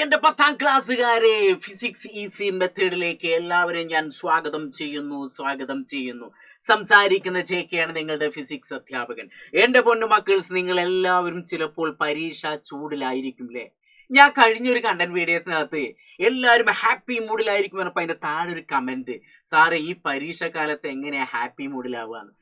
എന്റെ 10ാം ക്ലാസ്സുകാരെ, physics easy മെത്തേഡിലേക്ക് എല്ലാവരെയും ഞാൻ സ്വാഗതം ചെയ്യുന്നു. സംസാരിക്കുന്ന ജെകെയാണ്, നിങ്ങളുടെ ഫിസിക്സ് അധ്യാപകൻ. എന്റെ പൊന്നു മക്കൾസ്, നിങ്ങൾ എല്ലാവരും ചിലപ്പോൾ പരീക്ഷ ചൂടിലായിരിക്കും അല്ലേ? ഞാൻ കഴിഞ്ഞൊരു കണ്ടന്റ് വീഡിയോത്തിനകത്ത് എല്ലാവരും ഹാപ്പി മൂഡിലായിരിക്കും പറഞ്ഞപ്പോൾ അതിന്റെ താഴെ ഒരു കമന്റ്, സാറേ ഈ പരീക്ഷ കാലത്ത് എങ്ങനെയാ ഹാപ്പി മൂഡിലാവുകയെന്ന്.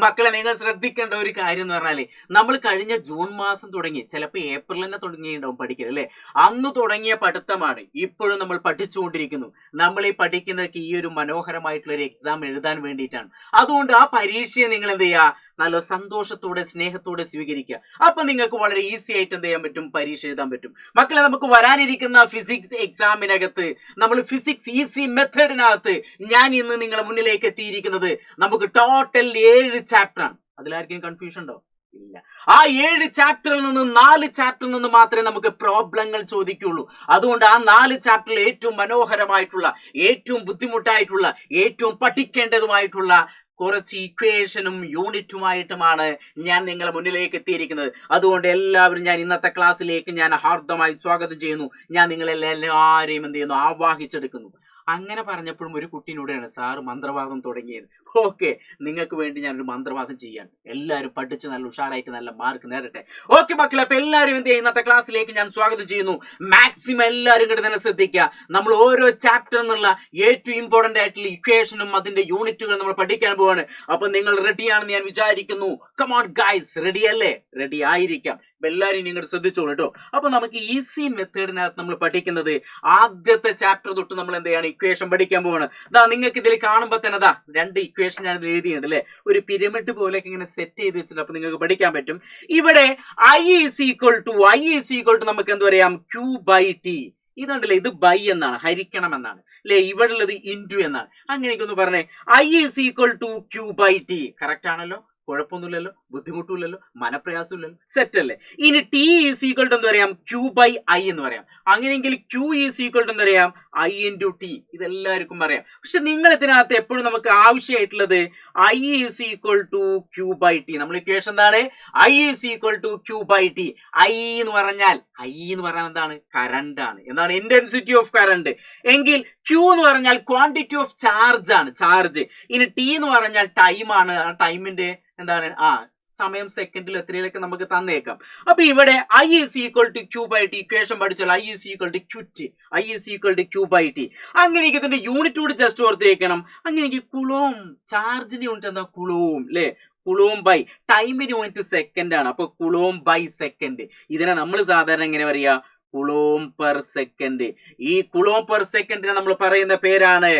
മക്കളെ, നിങ്ങൾ ശ്രദ്ധിക്കേണ്ട ഒരു കാര്യം എന്ന് പറഞ്ഞാല്, നമ്മൾ കഴിഞ്ഞ ജൂൺ മാസം തുടങ്ങി, ചിലപ്പോൾ ഏപ്രിൽ തന്നെ തുടങ്ങിയിട്ടുണ്ടാവും പഠിക്കൽ അല്ലേ? അന്ന് തുടങ്ങിയ പഠിത്തമാണ് ഇപ്പോഴും നമ്മൾ പഠിച്ചുകൊണ്ടിരിക്കുന്നു. നമ്മൾ ഈ പഠിക്കുന്നതൊക്കെ ഈ ഒരു മനോഹരമായിട്ടുള്ള ഒരു എക്സാം എഴുതാൻ വേണ്ടിയിട്ടാണ്. അതുകൊണ്ട് ആ പരീക്ഷയെ നിങ്ങൾ എന്ത് ചെയ്യുക, നല്ല സന്തോഷത്തോടെ സ്നേഹത്തോടെ സ്വീകരിക്കുക. അപ്പൊ നിങ്ങൾക്ക് വളരെ ഈസി ആയിട്ട് എന്ത് ചെയ്യാൻ പറ്റും, പരീക്ഷ എഴുതാൻ പറ്റും. മക്കളെ, നമുക്ക് വരാനിരിക്കുന്ന ഫിസിക്സ് എക്സാമിനകത്ത്, നമ്മൾ ഫിസിക്സ് ഈസി മെത്തേഡിനകത്ത് ഞാൻ ഇന്ന് നിങ്ങളെ മുന്നിലേക്ക് എത്തിയിരിക്കുന്നത് നമുക്ക് ടോട്ടൽ 7 ചാപ്റ്ററാണ്. അതിലാർക്കും കൺഫ്യൂഷൻ ഉണ്ടോ? ഇല്ല. ആ 7 ചാപ്റ്ററിൽ നിന്ന് 4 ചാപ്റ്ററിൽ നിന്ന് മാത്രമേ നമുക്ക് പ്രോബ്ലങ്ങൾ ചോദിക്കുള്ളൂ. അതുകൊണ്ട് ആ 4 ചാപ്റ്ററിൽ ഏറ്റവും മനോഹരമായിട്ടുള്ള, ഏറ്റവും ബുദ്ധിമുട്ടായിട്ടുള്ള, ഏറ്റവും പഠിക്കേണ്ടതുമായിട്ടുള്ള കുറച്ച് ഇക്വേഷനും യൂണിറ്റുമായിട്ടുമാണ് ഞാൻ നിങ്ങളെ മുന്നിലേക്ക് എത്തിയിരിക്കുന്നത്. അതുകൊണ്ട് എല്ലാവരും ഞാൻ ഇന്നത്തെ ക്ലാസ്സിലേക്ക് ഞാൻ ഹാർദമായി സ്വാഗതം ചെയ്യുന്നു. ഞാൻ നിങ്ങളെല്ലാവരെയും എന്ത് ചെയ്യുന്നു, ആവാഹിച്ചെടുക്കുന്നു. അങ്ങനെ പറഞ്ഞപ്പോഴും ഒരു കുട്ടീനോടെയാണ് സാറ് മന്ത്രവാദം തുടങ്ങിയത്. ഓക്കെ, നിങ്ങൾക്ക് വേണ്ടി ഞാനൊരു മന്ത്രവാദം ചെയ്യാൻ. എല്ലാവരും പഠിച്ച് നല്ല ഉഷാറായിട്ട് നല്ല മാർക്ക് നേടട്ടെ. ഓക്കെ മക്കളെ, അപ്പൊ എല്ലാവരും എന്ത് ചെയ്യും, ഇന്നത്തെ ക്ലാസ്സിലേക്ക് ഞാൻ സ്വാഗതം ചെയ്യുന്നു. മാക്സിമം എല്ലാവരും കൂടെ തന്നെ ശ്രദ്ധിക്കുക. നമ്മൾ ഓരോ ചാപ്റ്റർ എന്നുള്ള ഏറ്റവും ഇമ്പോർട്ടന്റ് ആയിട്ടുള്ള ഇക്വേഷനും അതിന്റെ യൂണിറ്റുകൾ നമ്മൾ പഠിക്കാൻ പോവാണ്. അപ്പൊ നിങ്ങൾ റെഡിയാണെന്ന് ഞാൻ വിചാരിക്കുന്നു. കമോൺ ഗൈസ്, റെഡി അല്ലേ? റെഡി ആയിരിക്കാം. എല്ലാവരും നിങ്ങൾ ശ്രദ്ധിച്ചോളൂ കേട്ടോ. അപ്പൊ നമുക്ക് ഈസി മെത്തേഡിനകത്ത് നമ്മൾ പഠിക്കുന്നത് ആദ്യത്തെ ചാപ്റ്റർ തൊട്ട് നമ്മൾ എന്ത് ചെയ്യാണ്, ഇക്വേഷൻ പഠിക്കാൻ പോവാണ്. നിങ്ങൾക്ക് ഇതിൽ കാണുമ്പോൾ തന്നെ 2 ഇക്വേഷൻ ഞാൻ എഴുതിയിട്ടുണ്ട് അല്ലെ? ഒരു പിരമിഡ് പോലെയൊക്കെ ഇങ്ങനെ സെറ്റ് ചെയ്ത് വെച്ചിട്ട് അപ്പൊ നിങ്ങൾക്ക് പഠിക്കാൻ പറ്റും. ഇവിടെ I ഈസ് ഈക്വൽ ടു നമുക്ക് എന്ത് പറയാം, Q/T. ഇതുണ്ടല്ലേ, ഇത് ബൈ എന്നാണ്, ഹരിക്കണം എന്നാണ് അല്ലെ? ഇവിടെ ഉള്ളത് ഇൻറ്റു എന്നാണ്. അങ്ങനെയൊക്കെ ഒന്ന് പറഞ്ഞേ. I is equal to Q/T. Correct ആണല്ലോ? കുഴപ്പമൊന്നുമില്ലല്ലോ, ബുദ്ധിമുട്ടില്ലല്ലോ, മനപ്രയാസമില്ലല്ലോ, സെറ്റ് അല്ലേ? ഇനി T ഈസ് ഈക്വൽ ടു എന്താ പറയാം, Q/I എന്ന് പറയാം. അങ്ങനെയെങ്കിൽ Q ഈസ് ഈക്വൽ ടു എന്താ പറയാം, I ഇൻറ്റു T. ഇതെല്ലാവർക്കും പറയാം. പക്ഷെ നിങ്ങൾ ഇതിനകത്ത് എപ്പോഴും നമുക്ക് ആവശ്യമായിട്ടുള്ളത് I is equal to Q/T. നമ്മൾ ഇക്വേഷൻ എന്താണ്? I is equal to Q/T. I എന്ന് പറഞ്ഞാൽ എന്താണ്? കറണ്ട് ആണ്. എന്താണ്? Intensity of current. എങ്കിൽ Q എന്ന് പറഞ്ഞാൽ ക്വാണ്ടിറ്റി ഓഫ് ചാർജ് ആണ്, ചാർജ്. ഇനി T എന്ന് പറഞ്ഞാൽ ടൈം ആണ്. ആ ടൈമിന്റെ എന്താണ്? സമയം സെക്കൻഡിൽ എത്രയിലൊക്കെ നമുക്ക് തന്നേക്കാം. അപ്പൊ ഇവിടെ I is equal to Q/T equation പഠിച്ചാൽ I is equal to Qt. I is equal to Q/T. അങ്ങനെയെങ്കിൽ ഇതിന്റെ യൂണിറ്റ് കൂടി ജസ്റ്റ് ഓർത്ത് വെക്കണം. അങ്ങനെയെങ്കിൽ കുളോം, ചാർജിന്റെ യൂണിറ്റ് എന്താ? കുളോം അല്ലെ? കുളോം ബൈ ടൈമിന്റെ യൂണിറ്റ് സെക്കൻഡ് ആണ്. അപ്പൊ കുളോം ബൈ സെക്കൻഡ്. ഇതിനെ നമ്മൾ സാധാരണ എങ്ങനെ പറയാ? Coulomb per second. ഈ കുളോം പെർ സെക്കൻഡിനെ നമ്മൾ പറയുന്ന പേരാണ്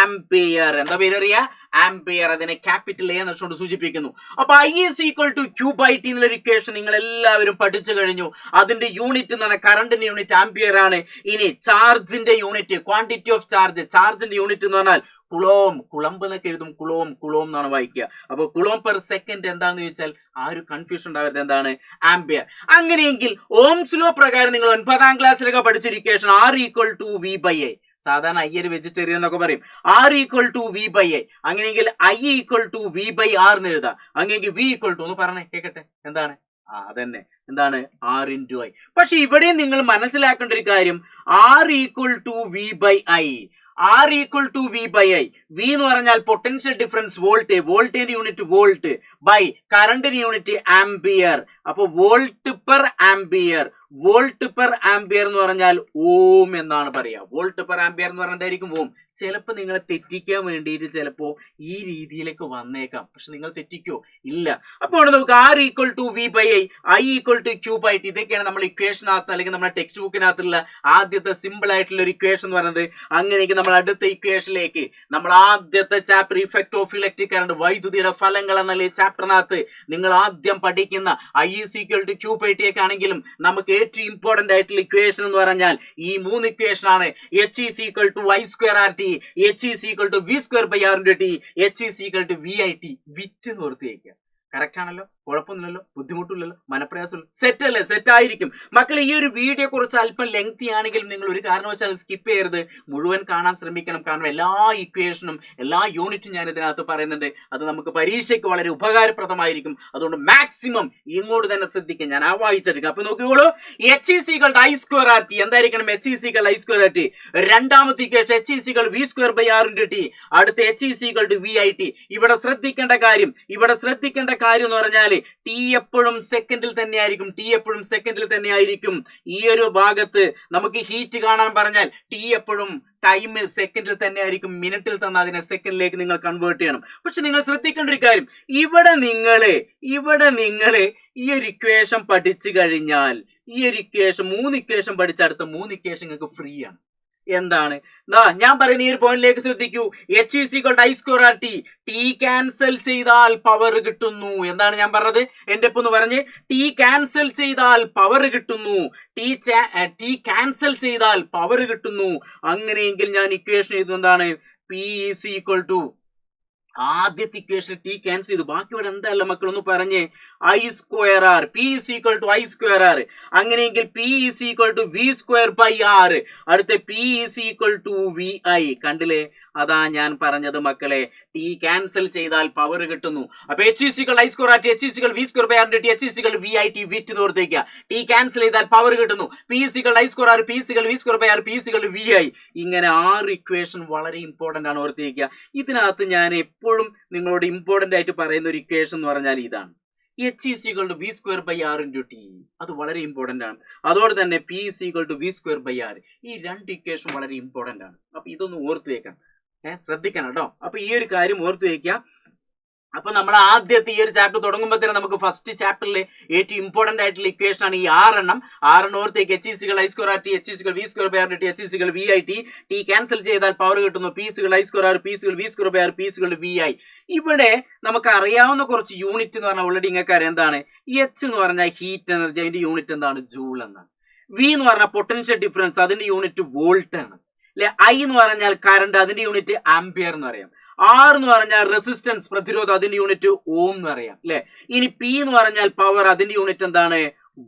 ആംപിയർ. എന്താ പേര് പറയാ? ആംപിയർ. അതിനെ ക്യാപിറ്റൽ A എന്നുകൊണ്ട് സൂചിപ്പിക്കുന്നു. അപ്പൊ I is equal to Q/T എന്നുള്ള ഇക്വേഷൻ നിങ്ങൾ എല്ലാവരും പഠിച്ചു കഴിഞ്ഞു. അതിന്റെ യൂണിറ്റ് എന്ന് പറഞ്ഞാൽ കറണ്ടിന്റെ യൂണിറ്റ് ആംപിയർ ആണ്. ഇനി ചാർജിന്റെ യൂണിറ്റ്, ക്വാണ്ടിറ്റി ഓഫ് ചാർജ്, ചാർജിന്റെ യൂണിറ്റ് എന്ന് പറഞ്ഞാൽ കുളോം. കുളമ്പ് എന്നൊക്കെ എഴുതും, കുളോം എന്നാണ് വായിക്കുക. അപ്പൊ കുളോം പെർ സെക്കൻഡ് എന്താന്ന് ചോദിച്ചാൽ ആ ഒരു കൺഫ്യൂഷൻ ഉണ്ടാവരുത്, എന്താണ്? ആംപിയർ. അങ്ങനെയെങ്കിൽ ഓംസ് ലോ പ്രകാരം നിങ്ങൾ 9ാം ക്ലാസ്സിലൊക്കെ പഠിച്ചൊരു equation R equal to V/I. സാധാരണ I ഒരു വെജിറ്റേറിയൻ എന്നൊക്കെ പറയും. R equal to V/I. അങ്ങനെയെങ്കിൽ I ഈക്വൽ ടു V/R എന്ന് എഴുതാം. അങ്ങനെയെങ്കിൽ V ഈക്വൽ ടു ഒന്ന് പറഞ്ഞേ കേക്കട്ടെ, എന്താണ്? അതന്നെ, എന്താണ്? R into I. പക്ഷെ ഇവിടെയും നിങ്ങൾ മനസ്സിലാക്കേണ്ട ഒരു കാര്യം, R equal to V/I. R equal to V/I. V എന്ന് പറഞ്ഞാൽ പൊട്ടൻഷ്യൽ ഡിഫറൻസ് വോൾട്ട്, വോൾട്ടിന്റെ യൂണിറ്റ് വോൾട്ട്, ബൈ കറണ്ടിന്റെ യൂണിറ്റ് ആംപിയർ. അപ്പൊ volt per ampere. Volt per ampere എന്ന് പറഞ്ഞാൽ ഓം എന്നാണ് പറയാ. വോൾട്ട് പെർ ആംപിയർ എന്ന് പറഞ്ഞാൽ എന്തായിരിക്കും? ഓം. ചിലപ്പോ നിങ്ങളെ തെറ്റിക്കാൻ വേണ്ടിയിട്ട് ചിലപ്പോ ഈ രീതിയിലേക്ക് വന്നേക്കാം. പക്ഷെ നിങ്ങൾ തെറ്റിക്കോ? ഇല്ല. അപ്പോൾ നമുക്ക് R equal to V/I, I equal to Q/T. ഇതൊക്കെയാണ് നമ്മൾ ഇക്വേഷനകത്ത് അല്ലെങ്കിൽ നമ്മുടെ ടെക്സ്റ്റ് ബുക്കിനകത്തുള്ള ആദ്യത്തെ സിമ്പിൾ ആയിട്ടുള്ള ഒരു ഇക്വേഷൻ എന്ന് പറയുന്നത്. അങ്ങനെയെങ്കിൽ നമ്മൾ അടുത്ത ഇക്വേഷനിലേക്ക്, നമ്മൾ ആദ്യത്തെ chapter effect of electric current, വൈദ്യുതിയുടെ ഫലങ്ങൾ എന്നുള്ള ചാപ്റ്ററിനകത്ത് നിങ്ങൾ ആദ്യം പഠിക്കുന്ന I is equal to Q/T ഒക്കെ ആണെങ്കിലും നമുക്ക് ഏറ്റവും ഇമ്പോർട്ടന്റ് ആയിട്ടുള്ള ഇക്വേഷൻ എന്ന് പറഞ്ഞാൽ ഈ 3 ഇക്വേഷൻ ആണ്. H is equal to I²RT, H is equal to V²/R × T, H is equal to VIT. VIT എന്ന് ഓർത്ത് വയ്ക്കുക. കറക്റ്റ് ആണല്ലോ? കുഴപ്പമൊന്നുമില്ലല്ലോ, ബുദ്ധിമുട്ടില്ലല്ലോ, മനപ്രയാസമില്ല, സെറ്റ് അല്ലേ? സെറ്റ് ആയിരിക്കും മക്കൾ. ഈ ഒരു വീഡിയോ കുറിച്ച് അല്പം ലെങ്തി ആണെങ്കിലും നിങ്ങൾ ഒരു കാരണവശാലും സ്കിപ്പ് ചെയ്യരുത്, മുഴുവൻ കാണാൻ ശ്രമിക്കണം. കാരണം എല്ലാ ഇക്വേഷനും എല്ലാ യൂണിറ്റും ഞാൻ ഇതിനകത്ത് പറയുന്നുണ്ട്. അത് നമുക്ക് പരീക്ഷയ്ക്ക് വളരെ ഉപകാരപ്രദമായിരിക്കും. അതുകൊണ്ട് മാക്സിമം ഇങ്ങോട്ട് തന്നെ ശ്രദ്ധിക്കും. ഞാൻ ആ വായിച്ചെടുക്കാം. അപ്പൊ നോക്കിക്കോളൂ, H is equal I square R T എന്തായിരിക്കണം? H is equal I square R T. രണ്ടാമത്തെ equation H is equal V square by R into T. അടുത്ത H is equal to V I T. ഇവിടെ ശ്രദ്ധിക്കേണ്ട കാര്യം എന്ന് പറഞ്ഞാൽ ടി എപ്പോഴും സെക്കൻഡിൽ തന്നെയായിരിക്കും. ഈ ഒരു ഭാഗത്ത് നമുക്ക് ഹീറ്റ് കാണാൻ പറഞ്ഞാൽ ടി എപ്പോഴും ടൈം സെക്കൻഡിൽ തന്നെ ആയിരിക്കും. മിനിറ്റിൽ തന്നെ അതിനെ സെക്കൻഡിലേക്ക് നിങ്ങൾ കൺവേർട്ട് ചെയ്യണം. പക്ഷെ നിങ്ങൾ ശ്രദ്ധിക്കേണ്ട ഒരു കാര്യം, ഇവിടെ നിങ്ങൾ ഈ ഒരു ഇക്വേഷൻ പഠിച്ചു കഴിഞ്ഞാൽ, ഈ ഒരു ഇക്വേഷൻ 3 ഇക്വേഷൻ പഠിച്ച അടുത്ത 3 ഇക്വേഷൻ നിങ്ങൾക്ക് ഫ്രീ ആണ്. എന്താണ് ഞാൻ പറയുന്ന ഈ ഒരു പോയിന്റിലേക്ക് ശ്രദ്ധിക്കൂ. H is equal I square R T. T cancel ചെയ്താൽ പവർ കിട്ടുന്നു. എന്താണ് ഞാൻ പറഞ്ഞത്? എന്റെ ഒപ്പം പറഞ്ഞ്, ടി ക്യാൻസൽ ചെയ്താൽ പവർ കിട്ടുന്നു. ടി ക്യാൻസൽ ചെയ്താൽ പവർ കിട്ടുന്നു. അങ്ങനെയെങ്കിൽ ഞാൻ ഇക്വേഷൻ എഴുതുന്നതാണ് പി ഈസ് ഈക്വൽ ടു, ആദ്യത്തെ ഇക്വേഷൻ ടി ക്യാൻസൽ ചെയ്തു, ബാക്കി ഇവിടെ എന്തായാലും മക്കളൊന്ന് പറഞ്ഞേ, I square R. P is equal to I square R. അങ്ങനെയെങ്കിൽ P is equal to V square by R. അടുത്ത P is equal to V I. കണ്ടില്ലേ? അതാ ഞാൻ പറഞ്ഞത് മക്കളെ, ടി ക്യാൻസൽ ചെയ്താൽ പവർ കിട്ടുന്നു. അപ്പൊ H is equal I square R T, H is equal V square by R T, H is equal V I T. VIT ഓർത്തേക്കുക. ടി ക്യാൻസൽ ചെയ്താൽ പവർ കിട്ടുന്നു. P is equal I square R, P is equal V square by R, P is equal V I. ഇങ്ങനെ 6 equation വളരെ important ആണ്, ഓർത്തേക്കുക. ഇതിനകത്ത് ഞാൻ എപ്പോഴും നിങ്ങളോട് ഇമ്പോർട്ടന്റ് ആയിട്ട് പറയുന്ന ഒരു ഇക്വേഷൻ എന്ന് പറഞ്ഞാൽ ഇതാണ്, H is equal to V square by R into T. അത് വളരെ ഇമ്പോർട്ടന്റ് ആണ്. അതോടെ തന്നെ P is equal to V square by R. ഈ 2 ഇക്വേഷൻ വളരെ ഇമ്പോർട്ടന്റ് ആണ്. അപ്പൊ ഇതൊന്ന് ഓർത്ത് വെക്കണം, ശ്രദ്ധിക്കണം കേട്ടോ. അപ്പൊ ഈ ഒരു കാര്യം ഓർത്ത് വെക്കുക. അപ്പൊ നമ്മൾ ആദ്യത്തെ ഈ ഒരു ചാപ്റ്റർ തുടങ്ങുമ്പോൾ തന്നെ നമുക്ക് ഫസ്റ്റ് ചാപ്റ്ററിൽ ഏറ്റവും ഇമ്പോർട്ടന്റ് ആയിട്ടുള്ള ഇക്വേഷൻ ആണ് ഈ 6 ഓർത്തേക്ക്. H is equal I square R T, H is equal V square by R T, H is equal V I T. T cancel ചെയ്താൽ പവർ കിട്ടുന്നു. P is equal I square R, P is equal V square by R, P is equal V I. ഇവിടെ നമുക്ക് അറിയാവുന്ന കുറച്ച് unit എന്ന് പറഞ്ഞാൽ already നിങ്ങൾക്ക് അറിയാം. എന്താണ്? എച്ച് എന്ന് പറഞ്ഞാൽ ഹീറ്റ് എനർജി, അതിന്റെ യൂണിറ്റ് എന്താണ്? ജൂൾ എന്നാണ്. വി എന്ന് പറഞ്ഞാൽ പൊട്ടൻഷ്യൽ ഡിഫറൻസ്, അതിന്റെ യൂണിറ്റ് വോൾട്ട് ആണ് അല്ലെ. ഐ എന്ന് പറഞ്ഞാൽ കറണ്ട്, അതിന്റെ യൂണിറ്റ് ആംപിയർ എന്ന് പറയാം. ആർ എന്ന് പറഞ്ഞാൽ റെസിസ്റ്റൻസ്, പ്രതിരോധം, അതിന്റെ യൂണിറ്റ് ഓം എന്ന് പറയാം അല്ലെ. ഇനി പി എന്ന് പറഞ്ഞാൽ പവർ, അതിന്റെ യൂണിറ്റ് എന്താണ്?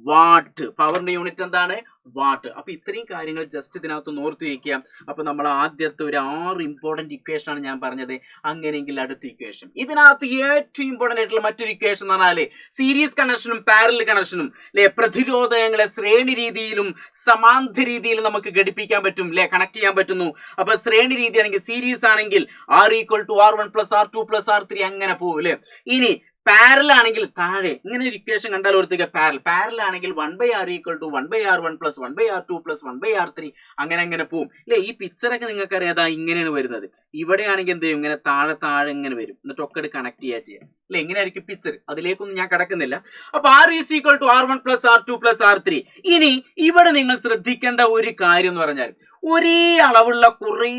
വാട്ട്. പവറിന്റെ യൂണിറ്റ് എന്താണ്? വാട്ട്. അപ്പൊ ഇത്രയും കാര്യങ്ങൾ ജസ്റ്റ് ഇതിനകത്ത് ഓർത്ത് വയ്ക്കുക. അപ്പൊ നമ്മൾ ആദ്യത്തെ ഒരു 6 ഇമ്പോർട്ടന്റ് ഇക്വേഷൻ ആണ് ഞാൻ പറഞ്ഞത്. അങ്ങനെയെങ്കിൽ അടുത്ത ഇക്വേഷൻ, ഇതിനകത്ത് ഏറ്റവും ഇമ്പോർട്ടന്റ് ആയിട്ടുള്ള മറ്റൊരു ഇക്വേഷൻ എന്ന് പറഞ്ഞാല് സീരീസ് കണക്ഷനും പാരലൽ കണക്ഷനും അല്ലെ. പ്രതിരോധങ്ങളെ ശ്രേണി രീതിയിലും സമാന്തര രീതിയിലും നമുക്ക് ഘടിപ്പിക്കാൻ പറ്റും അല്ലെ, കണക്ട് ചെയ്യാൻ പറ്റുന്നു. അപ്പൊ ശ്രേണി രീതി ആണെങ്കിൽ, സീരീസ് ആണെങ്കിൽ R equal to R 1 plus R 2 plus R 3 അങ്ങനെ പോകും അല്ലെ. ഇനി പാരലൽ ആണെങ്കിൽ താഴെ ഇങ്ങനെ ഒരു ഇക്വേഷൻ കണ്ടാൽ ഓർത്തേക്ക്, പാരലൽ ആണെങ്കിൽ 1/r equal to 1/r1 plus 1/r2 plus 1/r3 അങ്ങനെ പോവും അല്ലെ. ഈ പിക്ചറൊക്കെ നിങ്ങൾക്ക് അറിയാം, ഇങ്ങനെയാണ് വരുന്നത്. ഇവിടെയാണെങ്കിൽ എന്ത് ചെയ്യും? ഇങ്ങനെ താഴെ ഇങ്ങനെ വരും, എന്നിട്ട് ഒക്കെ കണക്ട് ചെയ്യാം അല്ലെ. എങ്ങനെ ആയിരിക്കും പിക്ചർ? അതിലേക്കൊന്നും ഞാൻ കടക്കുന്നില്ല. അപ്പൊ R is equal to R1 plus R2 plus R3. ഇനി ഇവിടെ നിങ്ങൾ ശ്രദ്ധിക്കേണ്ട ഒരു കാര്യം എന്ന് പറഞ്ഞാൽ, ഒരേ അളവുള്ള കുറേ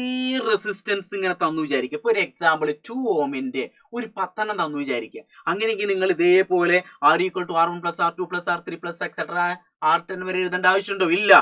റെസിസ്റ്റൻസ് ഇങ്ങനെ തന്നു വിചാരിക്കുക. ഇപ്പൊ ഒരു എക്സാമ്പിൾ 2 ഓമിന്റെ ഒരു 10 തന്നു വിചാരിക്കുക. അങ്ങനെയെങ്കിൽ നിങ്ങൾ ഇതേപോലെ R equal to R1 plus R2 plus R3 plus etcetera R10 വരെ എഴുതേണ്ട ആവശ്യമുണ്ടോ? ഇല്ല.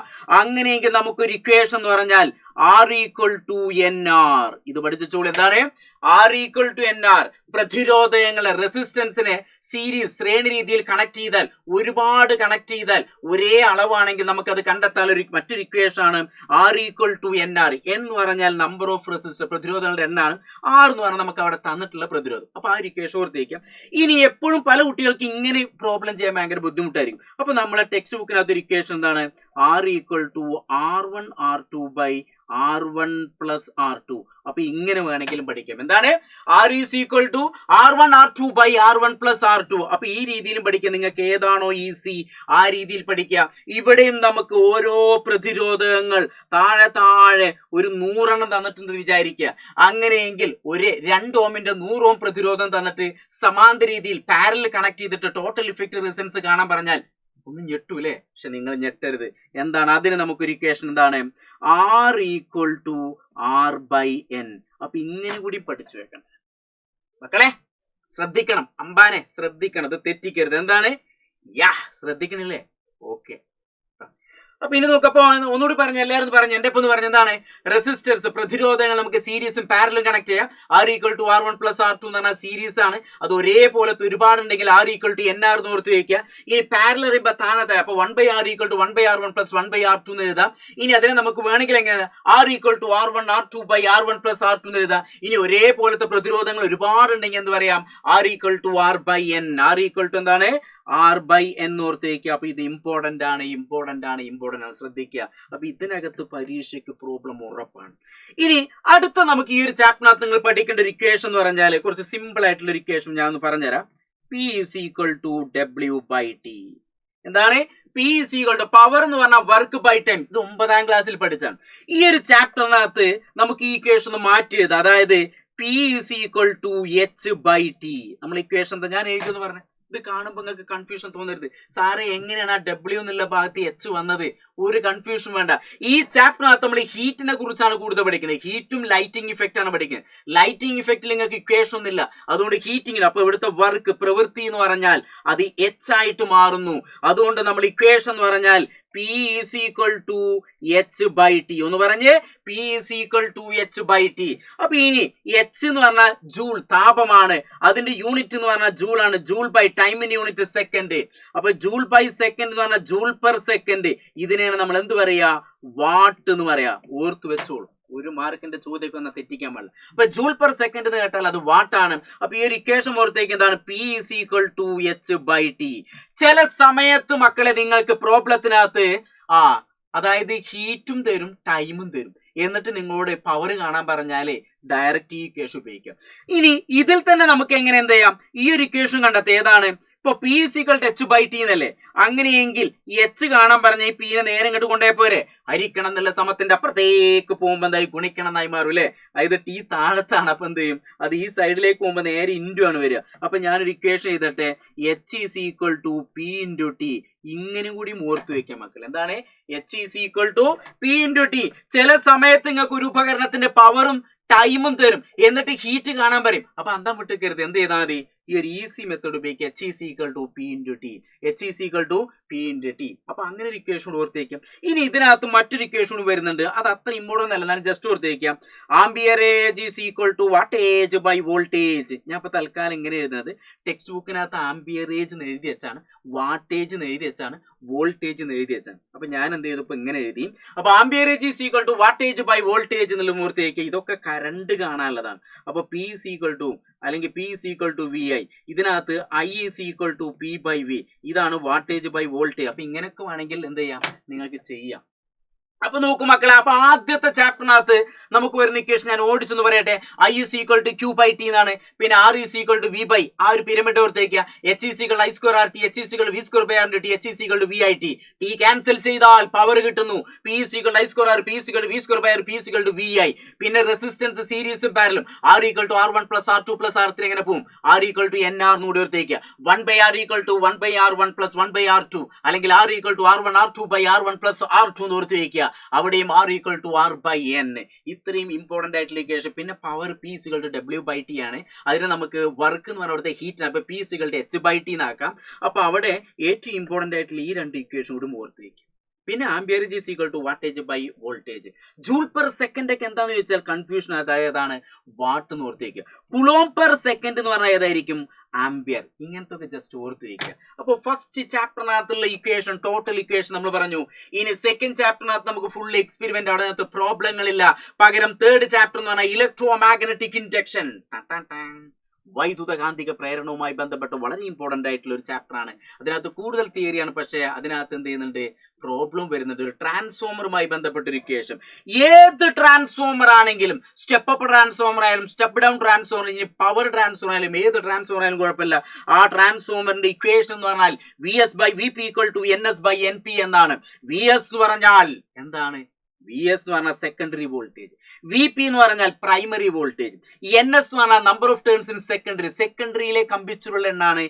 അങ്ങനെയെങ്കിൽ നമുക്കൊരു ഇക്വേഷൻ എന്ന് പറഞ്ഞാൽ R equal to N R. ഇത് പഠിച്ചോളൂ. എന്താണ് R equal to N R? പ്രതിരോധങ്ങളെ, റെസിസ്റ്റൻസിനെ സീരീസ് ശ്രേണി രീതിയിൽ കണക്ട് ചെയ്താൽ, ഒരുപാട് കണക്ട് ചെയ്താൽ ഒരേ അളവാണെങ്കിൽ നമുക്ക് അത് കണ്ടെത്താൻ മറ്റൊരു ഇക്വേഷൻ ആണ് R equal to N R. എന്ന് പറഞ്ഞാൽ നമ്പർ ഓഫ് റെസിസ്റ്റർ, പ്രതിരോധങ്ങളുടെ എണ്ണാണ്. ആർ എന്ന് പറഞ്ഞാൽ നമുക്ക് അവിടെ തന്നിട്ടുള്ള പ്രതിരോധം. അപ്പൊ ആ ഒരു ഇക്വേഷൻ ഓർത്തേക്കാം. ഇനി എപ്പോഴും പല കുട്ടികൾക്ക് ഇങ്ങനെ പ്രോബ്ലം ചെയ്യാൻ ഭയങ്കര ബുദ്ധിമുട്ടായിരിക്കും. അപ്പൊ നമ്മളെ ടെക്സ്റ്റ് ബുക്കിനകത്ത് ഒരു ഇക്വേഷൻ എന്താണ്? R equal to R1 R2 by R1 plus R2. അപ്പൊ ഇങ്ങനെ വേണമെങ്കിലും പഠിക്കാം. എന്താണ്? R is equal to R1 R2 by R1 plus R2. അപ്പൊ ഈ രീതിയിലും പഠിക്കാം. നിങ്ങൾക്ക് ഏതാണോ ഈസി ആ രീതിയിൽ പഠിക്കുക. ഇവിടെയും നമുക്ക് ഓരോ പ്രതിരോധങ്ങൾ താഴെ ഒരു 100 തന്നിട്ടുണ്ട് വിചാരിക്കുക. അങ്ങനെയെങ്കിൽ ഒരു 2 ഓമിന്റെ 100 ഓം പ്രതിരോധം തന്നിട്ട് സമാന്തര രീതിയിൽ പാരലൽ കണക്ട് ചെയ്തിട്ട് ടോട്ടൽ ഇഫക്റ്റ് റെസിസ്റ്റൻസ് കാണാൻ പറഞ്ഞാൽ ഒന്ന് ഞെട്ടൂല്ലേ? പക്ഷെ നിങ്ങൾ ഞെട്ടരുത്. എന്താണ് അതിന് നമുക്കൊരു ഇക്വേഷൻ എന്താണ്? R equal to R by N. അപ്പൊ ഇങ്ങനെ കൂടി പഠിച്ചു വെക്കണം മക്കളെ. ശ്രദ്ധിക്കണം, അമ്പാനെ ശ്രദ്ധിക്കണം, ഇത് തെറ്റിക്കരുത്. എന്താണ്? ശ്രദ്ധിക്കണില്ലേ? ഓക്കെ. അപ്പൊ ഇനി നോക്കപ്പോ ഒന്നുകൂടി പറഞ്ഞ എല്ലാവരും പറഞ്ഞു എന്റെ ഒന്ന് പറഞ്ഞ എന്താണ് റെസിസ്റ്റൻസ് പ്രതിരോധങ്ങൾ നമുക്ക് സീരീസും പാരലും കണക്ട് ചെയ്യാം. R equal to R one plus R two എന്ന് പറഞ്ഞാൽ സീരീസ് ആണ്. അത് ഒരേപോലത്തെ ഒരുപാടുണ്ടെങ്കിൽ R equal to N R എന്ന് ഓർത്ത് വയ്ക്കുക. ഈ പാരൽ അറിയുമ്പോ താഴത്തെ അപ്പൊ 1/r equal to 1/r1 plus 1/r2 എന്ന് എഴുതാം. ഇനി അതിനെ നമുക്ക് വേണമെങ്കിൽ എങ്ങനെ R equal to R1 R2 by R1 plus R2 എന്ന് എഴുതാം. ഇനി ഒരേപോലത്തെ പ്രതിരോധങ്ങൾ ഒരുപാടുണ്ടെങ്കിൽ എന്ത് പറയാം R equal to R by N. R equal to എന്താണ് ആർ ബൈ എൻ ഓർത്തേക്കുക. അപ്പൊ ഇത് ഇമ്പോർട്ടന്റ് ആണ് ശ്രദ്ധിക്കുക. അപ്പൊ ഇതിനകത്ത് പരീക്ഷയ്ക്ക് പ്രോബ്ലം ഉറപ്പാണ്. ഇനി അടുത്ത നമുക്ക് ഈ ഒരു ചാപ്റ്ററിനകത്ത് നിങ്ങൾ പഠിക്കേണ്ട ഒരു ഇക്വേഷൻ എന്ന് പറഞ്ഞാൽ കുറച്ച് സിമ്പിൾ ആയിട്ടുള്ള ഒരു ഇക്വേഷൻ ഞാൻ ഒന്ന് പറഞ്ഞുതരാം. P is equal to W by T. എന്താണ് P is equal to power എന്ന് പറഞ്ഞാൽ വർക്ക് ബൈ ടൈം. ഇത് 9ാം ക്ലാസ്സിൽ പഠിച്ചാണ്. ഈ ഒരു ചാപ്റ്ററിനകത്ത് നമുക്ക് ഈ ഇക്വേഷൻ ഒന്ന് മാറ്റി എഴുതാം. അതായത് P is equal to H by T. നമ്മൾ ഇക്വേഷൻ എന്താ ഞാൻ എഴുതിയെന്ന് പറഞ്ഞ ഇത് കാണുമ്പോൾ നിങ്ങൾക്ക് കൺഫ്യൂഷൻ തോന്നരുത്. സാറേ എങ്ങനെയാണ് ആ ഡബ്ല്യു എന്നുള്ള ഭാഗത്ത് എച്ച് വന്നത്? ഒരു കൺഫ്യൂഷൻ വേണ്ട. ഈ ചാപ്റ്ററിനകത്ത് നമ്മൾ ഹീറ്റിനെ കുറിച്ചാണ് കൂടുതൽ പഠിക്കുന്നത്. ഹീറ്റും ലൈറ്റിംഗ് ഇഫക്റ്റ് ആണ് പഠിക്കുന്നത്. ലൈറ്റിംഗ് ഇഫക്റ്റിൽ നിങ്ങൾക്ക് ഇക്വേഷൻ ഒന്നുമില്ല, അതുകൊണ്ട് ഹീറ്റിംഗിൽ അപ്പൊ ഇവിടുത്തെ വർക്ക് പ്രവൃത്തി എന്ന് പറഞ്ഞാൽ അത് എച്ച് ആയിട്ട് മാറുന്നു. അതുകൊണ്ട് നമ്മൾ ഇക്വേഷൻ എന്ന് പറഞ്ഞാൽ P is equal to H by T. ഒന്ന് പറഞ്ഞ് P is equal to H by T. അപ്പൊ ഇനി H എന്ന് പറഞ്ഞാൽ ജൂൾ, താപമാണ്. അതിന്റെ യൂണിറ്റ് എന്ന് പറഞ്ഞാൽ ജൂൾ ആണ്. ജൂൾ ബൈ ടൈമിന്റെ യൂണിറ്റ് സെക്കൻഡ്. അപ്പൊ ജൂൾ ബൈ സെക്കൻഡ് എന്ന് പറഞ്ഞാൽ ജൂൾ പെർ സെക്കൻഡ്. ഇതിനെയാണ് നമ്മൾ എന്ത് പറയാ വാട്ട് എന്ന് പറയാ. ഓർത്ത് വെച്ചോളൂ, ഒരു മാർക്കിന്റെ ചോദ്യമൊക്കെ ഒന്ന് തെറ്റിക്കാൻ പാടില്ല. അപ്പൊ ജൂൾ പെർ സെക്കൻഡ് എന്ന് കേട്ടാൽ അത് വാട്ടാണ്. അപ്പൊ ഈ ഒരു ഇക്വേഷൻ ഓർത്തേക്ക് എന്താണ് P is equal to H by T. ചില സമയത്ത് മക്കളെ നിങ്ങൾക്ക് പ്രോബ്ലത്തിനകത്ത് അതായത് ഹീറ്റും തരും ടൈമും തരും, എന്നിട്ട് നിങ്ങളോട് പവർ കാണാൻ പറഞ്ഞാലേ ഡയറക്റ്റ് ഈ ഇക്വേഷൻ ഉപയോഗിക്കാം. ഇനി ഇതിൽ തന്നെ നമുക്ക് എങ്ങനെ എന്ത് ചെയ്യാം ഈ ഒരു ഇക്വേഷൻ കണ്ടെത്തി ഏതാണ് ഇപ്പൊ P is equal to H by T എന്നല്ലേ. അങ്ങനെയെങ്കിൽ എച്ച് കാണാൻ പറഞ്ഞ ഈ പീനെ നേരെ ഇങ്ങോട്ട് കൊണ്ടുപോയ പോരെ. ഹരിക്കണം എന്നുള്ള സമത്തിന്റെ അപ്പുറത്തേക്ക് പോകുമ്പോ എന്തായി ഗുണിക്കണം എന്നായി മാറും അല്ലെ. അതായത് ടി താഴത്താണ്. അപ്പൊ എന്ത് ചെയ്യും അത് ഈ സൈഡിലേക്ക് പോകുമ്പോ നേരെ ഇൻറ്റു ആണ് വരിക. അപ്പൊ ഞാനൊരു equation ചെയ്തിട്ടെ H is equal to P into T. ഇങ്ങനെ കൂടി ഓർത്തു വെക്കാം മക്കൾ. എന്താണ് H is equal to P into T. ചില സമയത്ത് നിങ്ങൾക്ക് ഒരു ഉപകരണത്തിന്റെ പവറും ടൈമും തരും, എന്നിട്ട് ഹീറ്റ് കാണാൻ പറയും. അപ്പൊ അന്തം വിട്ടിക്കരുത്, എന്ത് ചെയ്താൽ മതി ഈ ഒരു ഈസി മെത്തേഡ് ഉപയോഗിക്കുക. H is equal to P into T. H is equal to P into T. അപ്പൊ അങ്ങനെ ഒരു ഇക്വേഷൻ ഓർത്തേക്കാം. ഇനി ഇതിനകത്ത് മറ്റൊരു ഇക്വേഷൻ വരുന്നുണ്ട്, അത് അത്ര ഇമ്പോർട്ടന്റ് അല്ല, എന്നാലും ജസ്റ്റ് ഓർത്തേക്കാം. Amperage is equal to wattage by voltage. ഞാൻ ഇപ്പൊ തൽക്കാലം ഇങ്ങനെ എഴുതുന്നത് ടെക്സ്റ്റ് ബുക്കിനകത്ത് ആംബിയറേജ് എന്ന് എഴുതി വെച്ചാണ്, വാട്ടേജ് എന്ന് എഴുതി വെച്ചാണ്, വോൾട്ടേജ് എന്ന് എഴുതി വെച്ചാണ്. അപ്പൊ ഞാൻ എന്ത് ചെയ്തു ഇപ്പൊ ഇങ്ങനെ എഴുതി. അപ്പൊ amperage is equal to wattage by voltage എന്നുള്ള ഓർത്തേക്കുക. ഇതൊക്കെ കറണ്ട് കാണാനുള്ളതാണ്. അപ്പൊ P is equal to അല്ലെങ്കിൽ P is equal to VI. ഇതിനകത്ത് I is equal to P by V. ഇതാണ് വാട്ടേജ് ബൈ വോൾട്ടേജ്. അപ്പൊ ഇങ്ങനെയൊക്കെ വേണമെങ്കിൽ എന്ത് ചെയ്യാം നിങ്ങൾക്ക് ചെയ്യാം. അപ്പൊ നോക്കൂ മക്കളെ, അപ്പൊ ആദ്യത്തെ ചാപ്റ്ററിനകത്ത് നമുക്ക് വരുന്ന ഇക്വേഷൻ ഞാൻ ഓടിച്ചെന്ന് പറയട്ടെ. I is equal to Q by T എന്നാണ്. പിന്നെ R is equal to V by ആ ഒരു pyramid ഓർത്തേക്കുക. H is equal to I square RT, H is equal to V square by R into T, H is equal to VIT. T cancel ചെയ്താൽ power കിട്ടുന്നു. P is equal to I square R, P is equal to V square by R, P is equal to VI. പിന്നെ resistance സീരീസും പാരലും R equal to R1 plus R2 plus R3 എങ്ങനെ പോകും R equal to NR എന്നൂടെ ഓർത്തേക്കുക. 1/R equal to 1/R1 plus 1/R2 അല്ലെങ്കിൽ R equal to R1 R2 by R1 plus R2 എന്ന് ഓർത്ത് വയ്ക്കുക. അവിടെയും R equal to R by N. ഇത്രയും important ആയിട്ടുള്ള equation. പിന്നെ power P is equal to W by T ആണ്. അതിന് നമുക്ക് വർക്ക് എന്ന് പറഞ്ഞ അവിടുത്തെ ഹീറ്റ് അപ്പൊ P is equal to H by T എന്നാക്കാം. അപ്പൊ അവിടെ ഏറ്റവും ഇമ്പോർട്ടന്റ് ആയിട്ടുള്ള ഈ രണ്ട് ഇക്വേഷൻ കൂടി ഓർത്ത് വയ്ക്കും. പിന്നെ amperage is equal to wattage by voltage. Joule per second ഒക്കെ എന്താന്ന് ചോദിച്ചാൽ കൺഫ്യൂഷൻ അതായതാണ് വാട്ട് എന്ന് ഓർത്തേക്കുക. കുളോം പെർ സെക്കൻഡ് എന്ന് പറഞ്ഞാൽ ഏതായിരിക്കും ആംബിയർ. ഇങ്ങനത്തെ ഒക്കെ ജസ്റ്റ് ഓർത്ത് വയ്ക്കുക. അപ്പോൾ ഫസ്റ്റ് ചാപ്റ്ററിനകത്തുള്ള ഇക്വേഷൻ ടോട്ടൽ ഇക്വേഷൻ നമ്മൾ പറഞ്ഞു. ഇനി സെക്കൻഡ് ചാപ്റ്ററിനകത്ത് നമുക്ക് ഫുൾ എക്സ്പെരിമെന്റ്, അവിടെ പ്രോബ്ലങ്ങളില്ല. പകരം തേർഡ് ചാപ്റ്റർ എന്ന് പറഞ്ഞാൽ ഇലക്ട്രോ മാഗ്നറ്റിക് ഇൻഡക്ഷൻ, വൈദ്യുതകാന്തിക പ്രേരണവുമായി ബന്ധപ്പെട്ട് വളരെ ഇമ്പോർട്ടന്റ് ആയിട്ടുള്ള ഒരു ചാപ്റ്റർ ആണ്. അതിനകത്ത് കൂടുതൽ തിയറിയാണ്, പക്ഷേ അതിനകത്ത് എന്ത് ചെയ്യുന്നുണ്ട് പ്രോബ്ലം വരുന്നുണ്ട്. ഒരു ട്രാൻസ്ഫോമറുമായി ബന്ധപ്പെട്ട ഒരു ഇക്വേഷൻ. ഏത് ട്രാൻസ്ഫോമർ ആണെങ്കിലും, സ്റ്റെപ്പ് അപ്പ് ട്രാൻസ്ഫോമർ ആയാലും സ്റ്റെപ്പ് ഡൗൺ ട്രാൻസ്ഫോമർ, ഇനി പവർ ട്രാൻസ്ഫോമർ ആയാലും ഏത് ട്രാൻസ്ഫോമർ ആയാലും കുഴപ്പമില്ല, ആ ട്രാൻസ്ഫോമറിന്റെ ഇക്വേഷൻ എന്ന് പറഞ്ഞാൽ VS by VP equal to NS by NP എന്നാണ്. VS എന്ന് പറഞ്ഞാൽ എന്താണ്? VS എന്ന് പറഞ്ഞാൽ സെക്കൻഡറി വോൾട്ടേജ്, VP എന്ന് പറഞ്ഞാൽ പ്രൈമറി വോൾട്ടേജ്, NS എന്ന് പറഞ്ഞാൽ number of turns in secondary, സെക്കൻഡറിയിലെ കമ്പിച്ചുരുൾ എണ്ണാണ്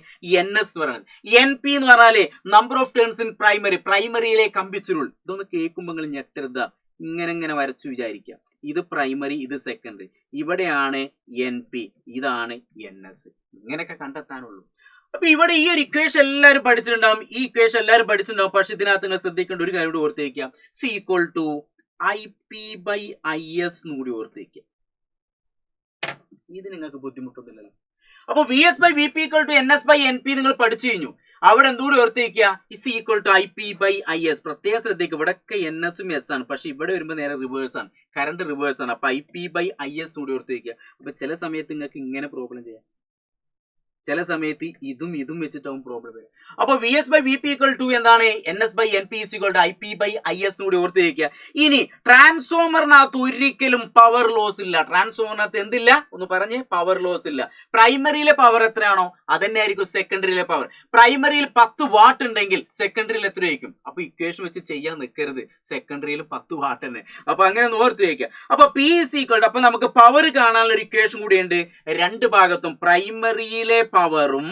NS എന്ന് പറയുന്നത്. NP എന്ന് പറഞ്ഞാല് number of turns in primary, പ്രൈമറിയിലെ കമ്പിച്ചുരുൾ. ഇതൊന്ന് കേൾക്കുമ്പോൾ നിങ്ങൾ ഞെട്ടരുത്, ഇങ്ങനെ വരച്ചു വിചാരിക്കുക. ഇത് പ്രൈമറി, ഇത് സെക്കൻഡറി, ഇവിടെയാണ് NP, ഇതാണ് NS. ഇങ്ങനെയൊക്കെ കണ്ടെത്താനുള്ളൂ. അപ്പൊ ഇവിടെ ഈ ഒരു ഇക്വേഷൻ എല്ലാവരും പഠിച്ചിട്ടുണ്ടാവും, ഈ ഇക്വേഷൻ എല്ലാവരും പഠിച്ചിട്ടുണ്ടാവും. പക്ഷെ ഇതിനകത്ത് നിങ്ങൾ ശ്രദ്ധിക്കേണ്ട ഒരു കാര്യം കൂടി ഓർത്തേക്കുക, സി ഈക്വൽ ടു IP/IS കൂടി ഓർത്തേക്കുക. ഇത് നിങ്ങൾക്ക് ബുദ്ധിമുട്ടൊന്നുമില്ലല്ലോ. അപ്പൊ VS/VP = NS/NP നിങ്ങൾ പഠിച്ചു കഴിഞ്ഞു. അവിടെ എന്തുകൂടി ഓർത്തേക്കുക, ഇസ് ഈക്വൽ ടു IP/IS. പ്രത്യേകം ശ്രദ്ധിക്കുക, ഇവിടെയൊക്കെ NSഉം S ആണ്, പക്ഷെ ഇവിടെ വരുമ്പോൾ നേരെ റിവേഴ്സ് ആണ്, കറണ്ട് റിവേഴ്സ് ആണ്. അപ്പൊ IP/IS കൂടി ഓർത്തേക്കുക. അപ്പൊ ചില സമയത്ത് നിങ്ങൾക്ക് ഇങ്ങനെ പ്രോബ്ലം ചെയ്യാം, ചില സമയത്ത് ഇതും വെച്ചിട്ടാവും പ്രോബ്ലം വരും. അപ്പൊ VS/VP = എന്താണ്, NS/NP = IP/IS കൂടി ഓർത്ത് വയ്ക്കുക. ഇനി ട്രാൻസ്ഫോമറിനകത്ത് ഒരിക്കലും പവർ ലോസ് ഇല്ല. ട്രാൻസ്ഫോമറിനകത്ത് എന്തില്ല ഒന്ന് പറഞ്ഞ്, പവർ ലോസ് ഇല്ല. പ്രൈമറിയിലെ പവർ എത്രയാണോ അതന്നെ ആയിരിക്കും സെക്കൻഡറിയിലെ പവർ. പ്രൈമറിയിൽ 10 വാട്ട് ഉണ്ടെങ്കിൽ സെക്കൻഡറിയിൽ എത്രയായിരിക്കും? അപ്പൊ ഇക്വേഷൻ വെച്ച് ചെയ്യാൻ നിൽക്കരുത്, സെക്കൻഡറിയിൽ 10 വാട്ട് തന്നെ. അപ്പൊ അങ്ങനെ ഓർത്ത് വയ്ക്കുക. അപ്പൊ P = അപ്പൊ നമുക്ക് പവർ കാണാനുള്ള ഒരു ഇക്വേഷൻ കൂടിയുണ്ട്. രണ്ട് ഭാഗത്തും പ്രൈമറിയിലെ പവറും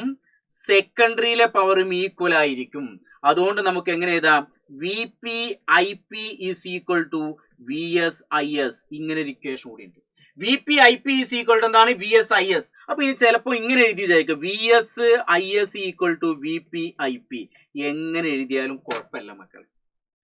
സെക്കൻഡറിയിലെ പവറും ഈക്വൽ ആയിരിക്കും. അതുകൊണ്ട് നമുക്ക് എങ്ങനെ എഴുതാം, VP/IP = VS/IS. ഇങ്ങനെ ഒരു ഇക്വേഷൻ കൂടി ഉണ്ട്. VP/IP = എന്താണ്, VS/IS. അപ്പൊ ഇനി ചിലപ്പോ ഇങ്ങനെ എഴുതി വിചാരിക്കും, VS/IS = VP/IP. എങ്ങനെ എഴുതിയാലും കുഴപ്പമില്ല മക്കളെ.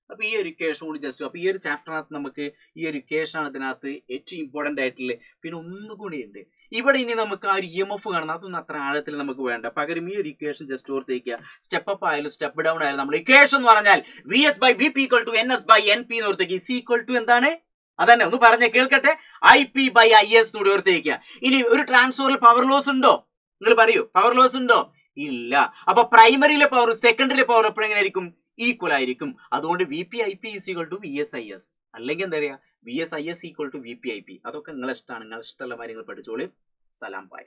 അപ്പൊ ഈ ഒരു ഇക്വേഷൻ കൂടി ജസ്റ്റ്, അപ്പൊ ഈ ഒരു ചാപ്റ്ററിനകത്ത് നമുക്ക് ഈ ഒരു ഇക്വേഷൻ ആണ് ഇതിനകത്ത് ഏറ്റവും ഇമ്പോർട്ടന്റ് ആയിട്ടുള്ള. പിന്നെ ഒന്നുകൂടി ഉണ്ട് ഇവിടെ. ഇനി നമുക്ക് ആ ഒരു EMF കാണണം, അതൊന്നും അത്ര ആഴത്തിൽ നമുക്ക് വേണ്ട. പകരം ഈ ഒരു ഇക്വേഷൻ ജസ്റ്റ് ഓർത്തേക്കുക. സ്റ്റെപ്പ് അപ്പ് ആയാലും സ്റ്റെപ്പ് ഡൗൺ ആയാലും നമ്മുടെ ഇക്വേഷൻ എന്ന് പറഞ്ഞാൽ VS/VP = NS/NP എന്ന് ഓർത്തേക്കുക. ഇസ് ഈക്വൽ ടു എന്താണ്, അതന്നെ ഒന്ന് പറഞ്ഞ കേൾക്കട്ടെ, IP/IS കൂടി ഓർത്തേക്കുക. ഇനി ഒരു ട്രാൻസ്ഫോറിൽ പവർ ലോസ് ഉണ്ടോ? നിങ്ങൾ പറയൂ, പവർ ലോസ് ഉണ്ടോ? ഇല്ല. അപ്പൊ പ്രൈമറിയിലെ പവർ സെക്കൻഡറിയിലെ പവർ എപ്പോഴെങ്ങനെയായിരിക്കും? ഈക്വൽ ആയിരിക്കും. അതുകൊണ്ട് VP/IP = VS/IS. അല്ലെങ്കിൽ എന്താ പറയുക, VS/IS = VP/IP. അതൊക്കെ നിങ്ങളെ ഇഷ്ടമാണ്, നിങ്ങളെ ഇഷ്ടമുള്ള കാര്യങ്ങൾ പഠിച്ചോളൂ. സലാം ബൈ.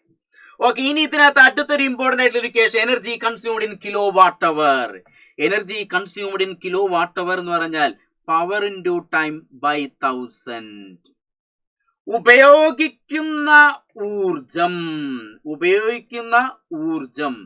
ഓക്കെ, ഇനി ഇതിനകത്ത് അടുത്തൊരു ഇമ്പോർട്ടന്റ് ആയിട്ടുള്ള ഒരു case, energy consumed in kW/h. Energy consumed in kW/h എന്ന് പറഞ്ഞാൽ പവർ ഇൻടു ടൈം ബൈ 1000. ഉപയോഗിക്കുന്ന ഊർജം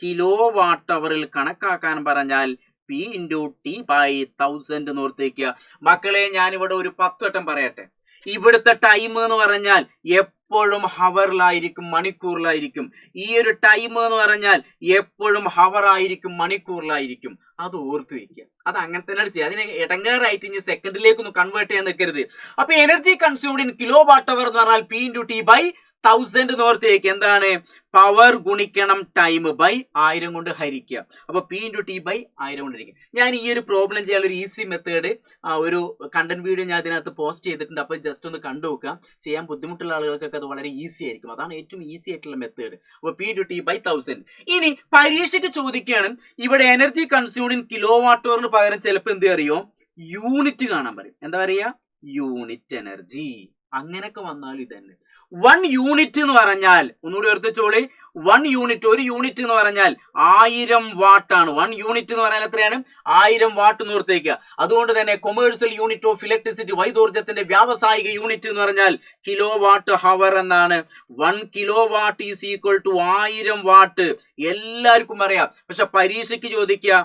kW/h കണക്കാക്കാൻ പറഞ്ഞാൽ P × T/1000 ഓർത്തേക്കുക. മക്കളെ ഞാനിവിടെ ഒരു 10 വട്ടം പറയട്ടെ. ഇവിടുത്തെ ടൈം എന്ന് പറഞ്ഞാൽ എപ്പോഴും ഹവറിലായിരിക്കും, മണിക്കൂറിലായിരിക്കും. ഈ ഒരു ടൈം എന്ന് പറഞ്ഞാൽ എപ്പോഴും ഹവർ ആയിരിക്കും, മണിക്കൂറിലായിരിക്കും. അത് ഓർത്ത് വയ്ക്കുക. അത് അങ്ങനെ തന്നെ ചെയ്യുക. അതിനെ ഇടങ്ങേറായിട്ട് ഇനി സെക്കൻഡിലേക്ക് ഒന്ന് കൺവേർട്ട് ചെയ്യാൻ നിൽക്കരുത്. അപ്പൊ എനർജി കൺസ്യൂംഡ് ഇൻ kW/h എന്ന് പറഞ്ഞാൽ P × T/1000 എന്ന് ഓർത്ത് വയ്ക്കുക. എന്താണ്, പവർ ഗുണിക്കണം ടൈം ബൈ 1000 കൊണ്ട് ഹരിക്കുക. അപ്പൊ P × T/1000 കൊണ്ട് ഹരിക്കുക. ഞാൻ ഈ ഒരു പ്രോബ്ലം ചെയ്യാൻ ഒരു ഈസി മെത്തേഡ്, ഒരു കണ്ടന്റ് വീഡിയോ ഞാൻ ഇതിനകത്ത് പോസ്റ്റ് ചെയ്തിട്ടുണ്ട്. അപ്പൊ ജസ്റ്റ് ഒന്ന് കണ്ടു നോക്കുക. ചെയ്യാൻ ബുദ്ധിമുട്ടുള്ള ആളുകൾക്കൊക്കെ അത് വളരെ ഈസി ആയിരിക്കും. അതാണ് ഏറ്റവും ഈസി ആയിട്ടുള്ള മെത്തേഡ്. അപ്പൊ P × T/1000. ഇനി പരീക്ഷയ്ക്ക് ചോദിക്കുകയാണ്, ഇവിടെ എനർജി കൺസ്യൂംഡ് ഇൻ kW/h പകരം ചിലപ്പോൾ എന്ത് അറിയോ, യൂണിറ്റ് കാണാൻ പറയും. എന്താ പറയാ, യൂണിറ്റ് എനർജി. അങ്ങനെയൊക്കെ വന്നാലും ഇതന്നെ. 1 യൂണിറ്റ് എന്ന് പറഞ്ഞാൽ ഒന്നുകൂടി ഓർത്തിച്ചോളി, 1 യൂണിറ്റ്, ഒരു യൂണിറ്റ് എന്ന് പറഞ്ഞാൽ 1000 വാട്ടാണ്. 1 യൂണിറ്റ് എന്ന് പറഞ്ഞാൽ എത്രയാണ്, 1000 വാട്ട് എന്ന് ഓർത്തേക്കുക. അതുകൊണ്ട് തന്നെ കൊമേഴ്സ്യൽ യൂണിറ്റ് ഓഫ് ഇലക്ട്രിസിറ്റി, വൈദ്യോർജ്ജത്തിന്റെ വ്യാവസായിക യൂണിറ്റ് എന്ന് പറഞ്ഞാൽ kW/h എന്നാണ്. 1 kW = 1000 വാട്ട്. എല്ലാവർക്കും അറിയാം. പക്ഷെ പരീക്ഷയ്ക്ക് ചോദിക്കുക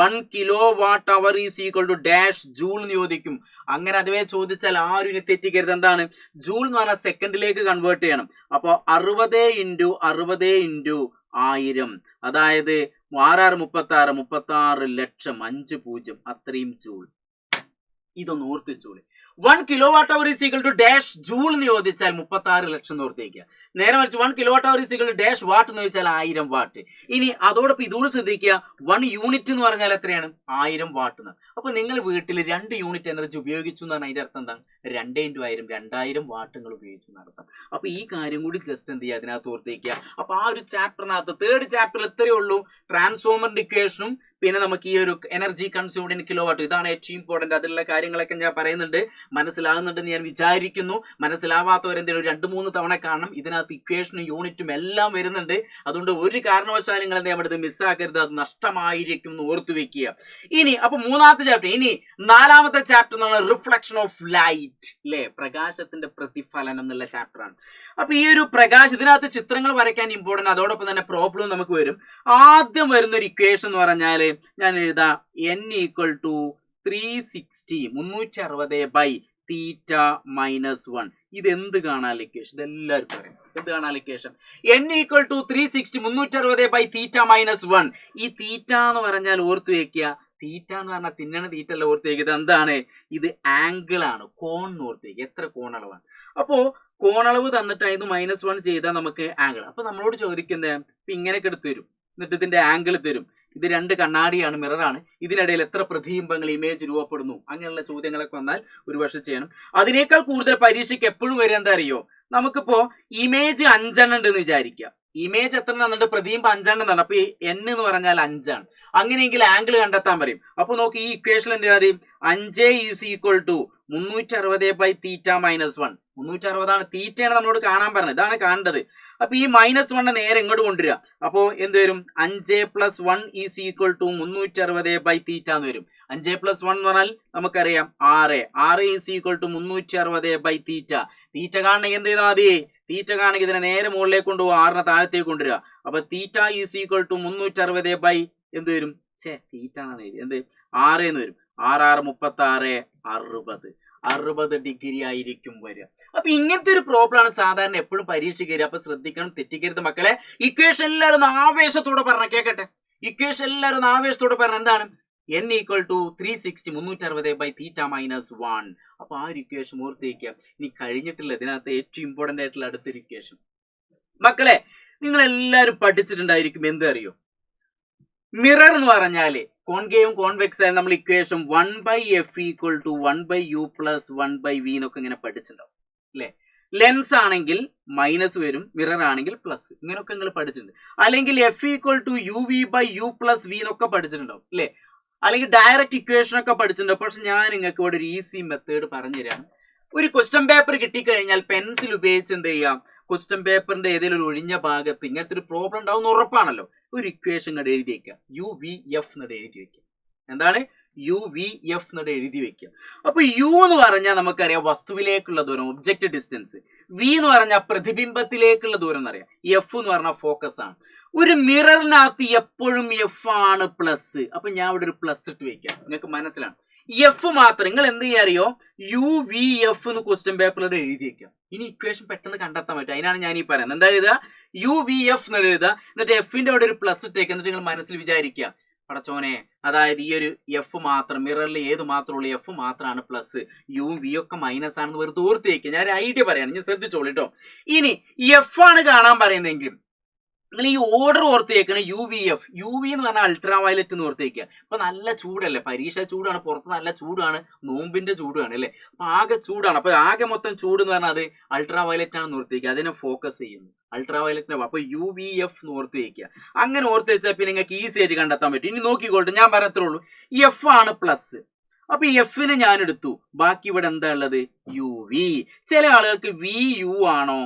1 kW/h = ഡാഷ് ജൂൾ എന്ന് ചോദിക്കും. അങ്ങനെ അതുവേ ചോദിച്ചാൽ ആരും ഇനി തെറ്റിക്കരുത്. എന്താണ് ജൂൾ എന്ന് പറഞ്ഞാൽ സെക്കൻഡിലേക്ക് കൺവേർട്ട് ചെയ്യണം. അപ്പോൾ 60 × 60 × 1000, അതായത് 36 ലക്ഷം, 50 അത്രയും ജൂൾ. ഇതൊന്ന് ഓർത്തിച്ചോളി. 1 kW/h = ഡാഷ് ജൂൾ എന്ന് ചോദിച്ചാൽ 36 ലക്ഷം എന്ന് ഓർത്തേക്കുക. നേരെ മറിച്ച് 1 kW/h = ഡാഷ് വാട്ട് എന്ന് ചോദിച്ചാൽ 1000 വാട്ട്. ഇനി അതോടൊപ്പം ഇതുകൂടി ശ്രദ്ധിക്കുക, 1 യൂണിറ്റ് എന്ന് പറഞ്ഞാൽ എത്രയാണ്, 1000 വാട്ട് എന്ന്. അപ്പൊ നിങ്ങൾ വീട്ടിൽ 2 യൂണിറ്റ് എനർജി ഉപയോഗിച്ചു എന്നാണ് അതിന്റെ അർത്ഥം. എന്താണ്, 2 × 1000, 2000 വാട്ടുകൾ ഉപയോഗിച്ചു എന്നർത്ഥം. അപ്പൊ ഈ കാര്യം കൂടി ജസ്റ്റ് എന്ത് ചെയ്യുക, അതിനകത്ത് ഓർത്തേക്കുക. അപ്പൊ ആ ഒരു ചാപ്റ്ററിനകത്ത്, 3rd ചാപ്റ്ററിൽ ഇത്രയേ ഉള്ളൂ. ട്രാൻസ്ഫോമറിന്റെ ഇക്വേഷനും പിന്നെ നമുക്ക് ഈ ഒരു എനർജി കൺസ്യൂംഡ് ഇൻ kW, ഇതാണ് ഏറ്റവും ഇമ്പോർട്ടന്റ്. അതിലുള്ള കാര്യങ്ങളൊക്കെ ഞാൻ പറയുന്നുണ്ട്, മനസ്സിലാകുന്നുണ്ടെന്ന് ഞാൻ വിചാരിക്കുന്നു. മനസ്സിലാവാത്തവരെന്തെങ്കിലും 2-3 തവണ കാണണം. ഇതിനകത്ത് ഇക്വേഷനും യൂണിറ്റും എല്ലാം വരുന്നുണ്ട്. അതുകൊണ്ട് ഒരു കാരണവശാലും നിങ്ങൾ എന്താ പറയുന്നത്, മിസ്സാക്കരുത്, അത് നഷ്ടമായിരിക്കും എന്ന് ഓർത്തു വെക്കുക. ഇനി അപ്പൊ 3ാമത്തെ ചാപ്റ്റർ. ഇനി 4ാമത്തെ ചാപ്റ്റർ എന്ന് പറഞ്ഞാൽ റിഫ്ലക്ഷൻ ഓഫ് ലൈറ്റ്, അല്ലെ, പ്രകാശത്തിന്റെ പ്രതിഫലനം എന്നുള്ള ചാപ്റ്ററാണ്. അപ്പൊ ഈ ഒരു ഇതിനകത്ത് ചിത്രങ്ങൾ വരയ്ക്കാൻ ഇമ്പോർട്ടന്റ്, അതോടൊപ്പം തന്നെ പ്രോബ്ലം നമുക്ക് വരും. ആദ്യം വരുന്ന ഒരു ഇക്വേഷൻ എന്ന് പറഞ്ഞാല് ഞാൻ എഴുതാം, N = 360 / തീറ്റ മൈനസ് 1. ഇത് എന്ത് കാണാൻ ഇക്വേഷൻ? ഇതെല്ലാവർക്കും അറിയാം. എന്ത് കാണാൻ equation? n equal to 360 360 by theta minus 1. ഈ തീറ്റ എന്ന് പറഞ്ഞാൽ ഓർത്തു വെക്കുക, തീറ്റ എന്ന് പറഞ്ഞാൽ തിന്നണ തീറ്റ അല്ല, ഓർത്ത് വെക്കുക. ഇത് എന്താണ്? ഇത് ആംഗിൾ ആണ്, കോൺ ഓർത്ത് വെക്കുക. എത്ര കോണളവാണ്? അപ്പോ കോണളവ് തന്നിട്ടായിരുന്നു -1 ചെയ്താൽ നമുക്ക് ആംഗിൾ. അപ്പൊ നമ്മളോട് ചോദിക്കുന്നത് ഇപ്പൊ ഇങ്ങനെയൊക്കെ എടുത്ത് തരും, എന്നിട്ട് ഇതിന്റെ ആംഗിൾ തരും. ഇത് രണ്ട് കണ്ണാടിയാണ്, മിററാണ്. ഇതിനിടയിൽ എത്ര പ്രതിബിംബങ്ങൾ ഇമേജ് രൂപപ്പെടുന്നു? അങ്ങനെയുള്ള ചോദ്യങ്ങളൊക്കെ വന്നാൽ ഒരു വർഷം ചെയ്യണം. അതിനേക്കാൾ കൂടുതൽ പരീക്ഷയ്ക്ക് എപ്പോഴും വരും എന്താ അറിയോ? നമുക്കിപ്പോ ഇമേജ് 5 എണ്ണം ഉണ്ടെന്ന് വിചാരിക്കുക. ഇമേജ് എത്ര തന്നിട്ട് പ്രതിബിംബം 5 എണ്ണം തന്നെ. അപ്പൊ n എന്ന് പറഞ്ഞാൽ 5 ആണ്. അങ്ങനെയെങ്കിൽ ആംഗിൾ കണ്ടെത്താൻ പറയും. അപ്പൊ നോക്കി ഈ ഇക്വേഷൻ എന്ത് ചെയ്യാതെ 5 is equal to 360 by theta minus 1. 360 ആണ്, തീറ്റയാണ് നമ്മളോട് കാണാൻ പറഞ്ഞത്, ഇതാണ് കാണേണ്ടത്. അപ്പൊ ഈ -1 നേരെ ഇങ്ങോട്ട് കൊണ്ടുവരിക. അപ്പോ എന്ത് വരും? 5 + 1 is equal to 360 by theta എന്ന് വരും. 5 + 1 എന്ന് പറഞ്ഞാൽ നമുക്കറിയാം 6. 6 is equal to 360 by theta. Theta കാണണമെങ്കിൽ എന്ത് ചെയ്താൽ മതി? തീറ്റ കാണണമെങ്കിൽ ഇതിനെ നേരെ മുകളിലേക്ക് കൊണ്ടുപോകുക, 6നെ താഴത്തേക്ക് കൊണ്ടുവരിക. അപ്പൊ theta is equal to 360 by എന്ത് വരും? തീറ്റ എന്നാണ് എന്ത് 6 എന്ന് വരും. 6 6 36 60. 60 ഡിഗ്രി ആയിരിക്കും വരിക. അപ്പൊ ഇങ്ങനത്തെ ഒരു പ്രോബ്ലം ആണ് സാധാരണ എപ്പോഴും പരീക്ഷയ്ക്ക് വരിക. അപ്പൊ ശ്രദ്ധിക്കണം, തെറ്റിക്കരുത് മക്കളെ. ഇക്വേഷൻ എല്ലാവരും ആവേശത്തോടെ പറഞ്ഞ കേക്കട്ടെ. ഇക്വേഷൻ എല്ലാവരും ആവേശത്തോടെ പറഞ്ഞ എന്താണ്? n equal to 360 360 by theta minus 1. അപ്പൊ ആ ഒരു ഇക്വേഷൻ ഓർത്തേക്കുക. ഇനി കഴിഞ്ഞിട്ടില്ല, ഇതിനകത്ത് ഏറ്റവും ഇമ്പോർട്ടന്റ് ആയിട്ടുള്ള അടുത്തൊരു ഇക്വേഷൻ. മക്കളെ നിങ്ങൾ എല്ലാവരും പഠിച്ചിട്ടുണ്ടായിരിക്കും. എന്ത് അറിയോ? മിറർ എന്ന് പറഞ്ഞാല് കോൺകേവും കോൺവെക്സ് ആയ നമ്മൾ equation 1/f equal to 1/u plus 1/v എന്നൊക്കെ ഇങ്ങനെ പഠിച്ചിട്ടുണ്ടാവും അല്ലെ? ലെൻസ് ആണെങ്കിൽ മൈനസ് വരും, മിറർ ആണെങ്കിൽ പ്ലസ്, ഇങ്ങനെയൊക്കെ നിങ്ങൾ പഠിച്ചിട്ടുണ്ട്. അല്ലെങ്കിൽ f equal to uv/u plus v എന്നൊക്കെ പഠിച്ചിട്ടുണ്ടാവും അല്ലെ? അല്ലെങ്കിൽ ഡയറക്റ്റ് ഇക്വേഷൻ ഒക്കെ പഠിച്ചിട്ടുണ്ടാവും. പക്ഷെ ഞാൻ നിങ്ങൾക്ക് ഇവിടെ ഒരു ഈസി മെത്തേഡ് പറഞ്ഞുതരാം. ഒരു ക്വസ്റ്റ്യൻ പേപ്പർ കിട്ടിക്കഴിഞ്ഞാൽ പെൻസിൽ ഉപയോഗിച്ച് എന്ത് ചെയ്യാം? ക്വസ്റ്റ്യൻ പേപ്പറിന്റെ ഏതെങ്കിലും ഒരു ഒഴിഞ്ഞ ഭാഗത്ത് ഇങ്ങനത്തെ ഒരു പ്രോബ്ലം ഉണ്ടാവുന്ന ഉറപ്പാണല്ലോ. ഒരു ഇക്വേഷൻ ഇങ്ങോട്ട് എഴുതി വെക്കുക, UVF എന്നിട്ട് എഴുതി വെക്കുക. എന്താണ്? UVF എന്നിട്ട് എഴുതി വെക്കുക. അപ്പൊ u എന്ന് പറഞ്ഞാൽ നമുക്കറിയാം വസ്തുവിലേക്കുള്ള ദൂരം, ഒബ്ജക്റ്റ് ഡിസ്റ്റൻസ്. v എന്ന് പറഞ്ഞാൽ പ്രതിബിംബത്തിലേക്കുള്ള ദൂരം എന്നറിയാം. f എന്ന് പറഞ്ഞാൽ ഫോക്കസ് ആണ്. ഒരു മിററിനകത്ത് എപ്പോഴും f ആണ് പ്ലസ്. അപ്പൊ ഞാൻ ഇവിടെ ഒരു പ്ലസ് ഇട്ട് വെക്കാം, നിങ്ങൾക്ക് മനസ്സിലാണ്. എഫ് മാത്രം നിങ്ങൾ എന്ത് ചെയ്യാറിയോ? UVF എന്ന് ക്വസ്റ്റ്യൻ പേപ്പറിലൂടെ എഴുതി വെക്കാം. ഇനി ഇക്വേഷൻ പെട്ടെന്ന് കണ്ടെത്താൻ പറ്റും. അതിനാണ് ഞാൻ ഈ പറയുന്നത്. എന്താ എഴുതുക? UVF എന്ന് എഴുതുക. എന്നിട്ട് എഫിന്റെ അവിടെ ഒരു പ്ലസ് ഇട്ടേക്ക്. എന്നിട്ട് നിങ്ങൾ മനസ്സിൽ വിചാരിക്കുക, പടച്ചോനെ, അതായത് ഈ ഒരു എഫ് മാത്രം, മിററിൽ ഏത് മാത്രമുള്ള എഫ് മാത്രമാണ് പ്ലസ്, യും വി ഒക്കെ മൈനസ് ആണെന്ന് വെറുതെ ഓർത്ത് വെക്കുക. ഞാൻ ഒരു ഐഡിയ പറയാണ്, ഞാൻ ശ്രദ്ധിച്ചോളൂ കേട്ടോ. ഇനി എഫ് ആണ് കാണാൻ പറയുന്നതെങ്കിൽ നിങ്ങൾ ഈ ഓർഡർ ഓർത്ത് വെക്കണം. UVF, UV എന്ന് പറഞ്ഞാൽ അൾട്രാ വയലറ്റ് എന്ന് ഓർത്ത് വെക്കുക. ഇപ്പൊ നല്ല ചൂടല്ലേ, പരീക്ഷ ചൂടാണ്, പുറത്ത് നല്ല ചൂടാണ്, നോമ്പിന്റെ ചൂടാണ് അല്ലെ? അപ്പൊ ആകെ ചൂടാണ്. അപ്പൊ ആകെ മൊത്തം ചൂട് എന്ന് പറഞ്ഞാൽ അത് അൾട്രാ വയലറ്റ് ആണെന്ന് ഓർത്ത് വെക്കുക. അതിനെ ഫോക്കസ് ചെയ്യുന്നു അൾട്രാ വയലറ്റിനെ. അപ്പൊ UVF എന്ന് ഓർത്ത് വെക്കുക. അങ്ങനെ ഓർത്ത് വെച്ചാൽ പിന്നെ നിങ്ങൾക്ക് ഈസി ആയിട്ട് കണ്ടെത്താൻ പറ്റും. ഇനി നോക്കിക്കോട്ടെ, ഞാൻ പറയത്രേ ഉള്ളൂ. എഫ് ആണ് പ്ലസ്. അപ്പൊ എഫിനെ ഞാൻ എടുത്തു. ബാക്കി ഇവിടെ എന്താ ഉള്ളത്? UV. ചില ആളുകൾക്ക് VU ആണോ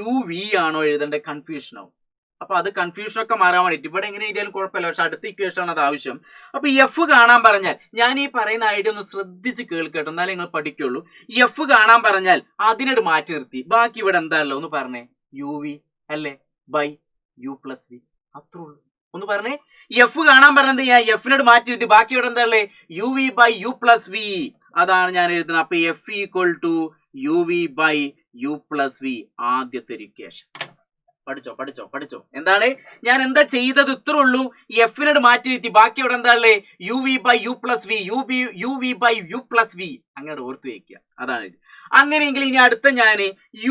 UV ആണോ എഴുതേണ്ട കൺഫ്യൂഷൻ ആവും. അപ്പൊ അത് കൺഫ്യൂഷൻ ഒക്കെ മാറാൻ വേണ്ടിട്ട് ഇവിടെ എങ്ങനെ എഴുതിയാലും കുഴപ്പമില്ല, പക്ഷെ അടുത്ത ഇക്വേഷൻ ആണ് അത് ആവശ്യം. അപ്പൊ എഫ് കാണാൻ പറഞ്ഞാൽ, ഞാൻ ഈ പറയുന്ന ഐഡിയ ഒന്ന് ശ്രദ്ധിച്ച് കേൾക്കട്ടോ, എന്നാലേ നിങ്ങൾ പഠിക്കുള്ളൂ. എഫ് കാണാൻ പറഞ്ഞാൽ അതിനോട് മാറ്റി നിർത്തി. ബാക്കി ഇവിടെ എന്താ ഉള്ളത് ഒന്ന് പറഞ്ഞേ? UV അല്ലേ ബൈ U പ്ലസ് V. അത്രേ ഉള്ളൂ. ഒന്ന് പറഞ്ഞേ. എഫ് കാണാൻ പറഞ്ഞ എന്ത് ചെയ്യാ? എഫിനോട് മാറ്റി നിർത്തി. ബാക്കി ഇവിടെ എന്താ ഉള്ളത്? UV by U plus V. അതാണ് ഞാൻ എഴുതുന്നത്. അപ്പൊ F equal to UV by U plus V. ആദ്യത്തെ ഒരു ഇക്വേഷൻ. പഠിച്ചോ. എന്താണ് ഞാൻ എന്താ ചെയ്തത്? ഇത്രേ ഉള്ളൂ. എഫിനോട് മാറ്റി നിർത്തി. ബാക്കി ഇവിടെ എന്താ ഉള്ളത്? UV by U plus V. UV by U plus V. അങ്ങനെ ഓർത്ത് വയ്ക്കുക. അതാണ് ഇത്. അങ്ങനെയെങ്കിൽ ഇനി അടുത്ത ഞാൻ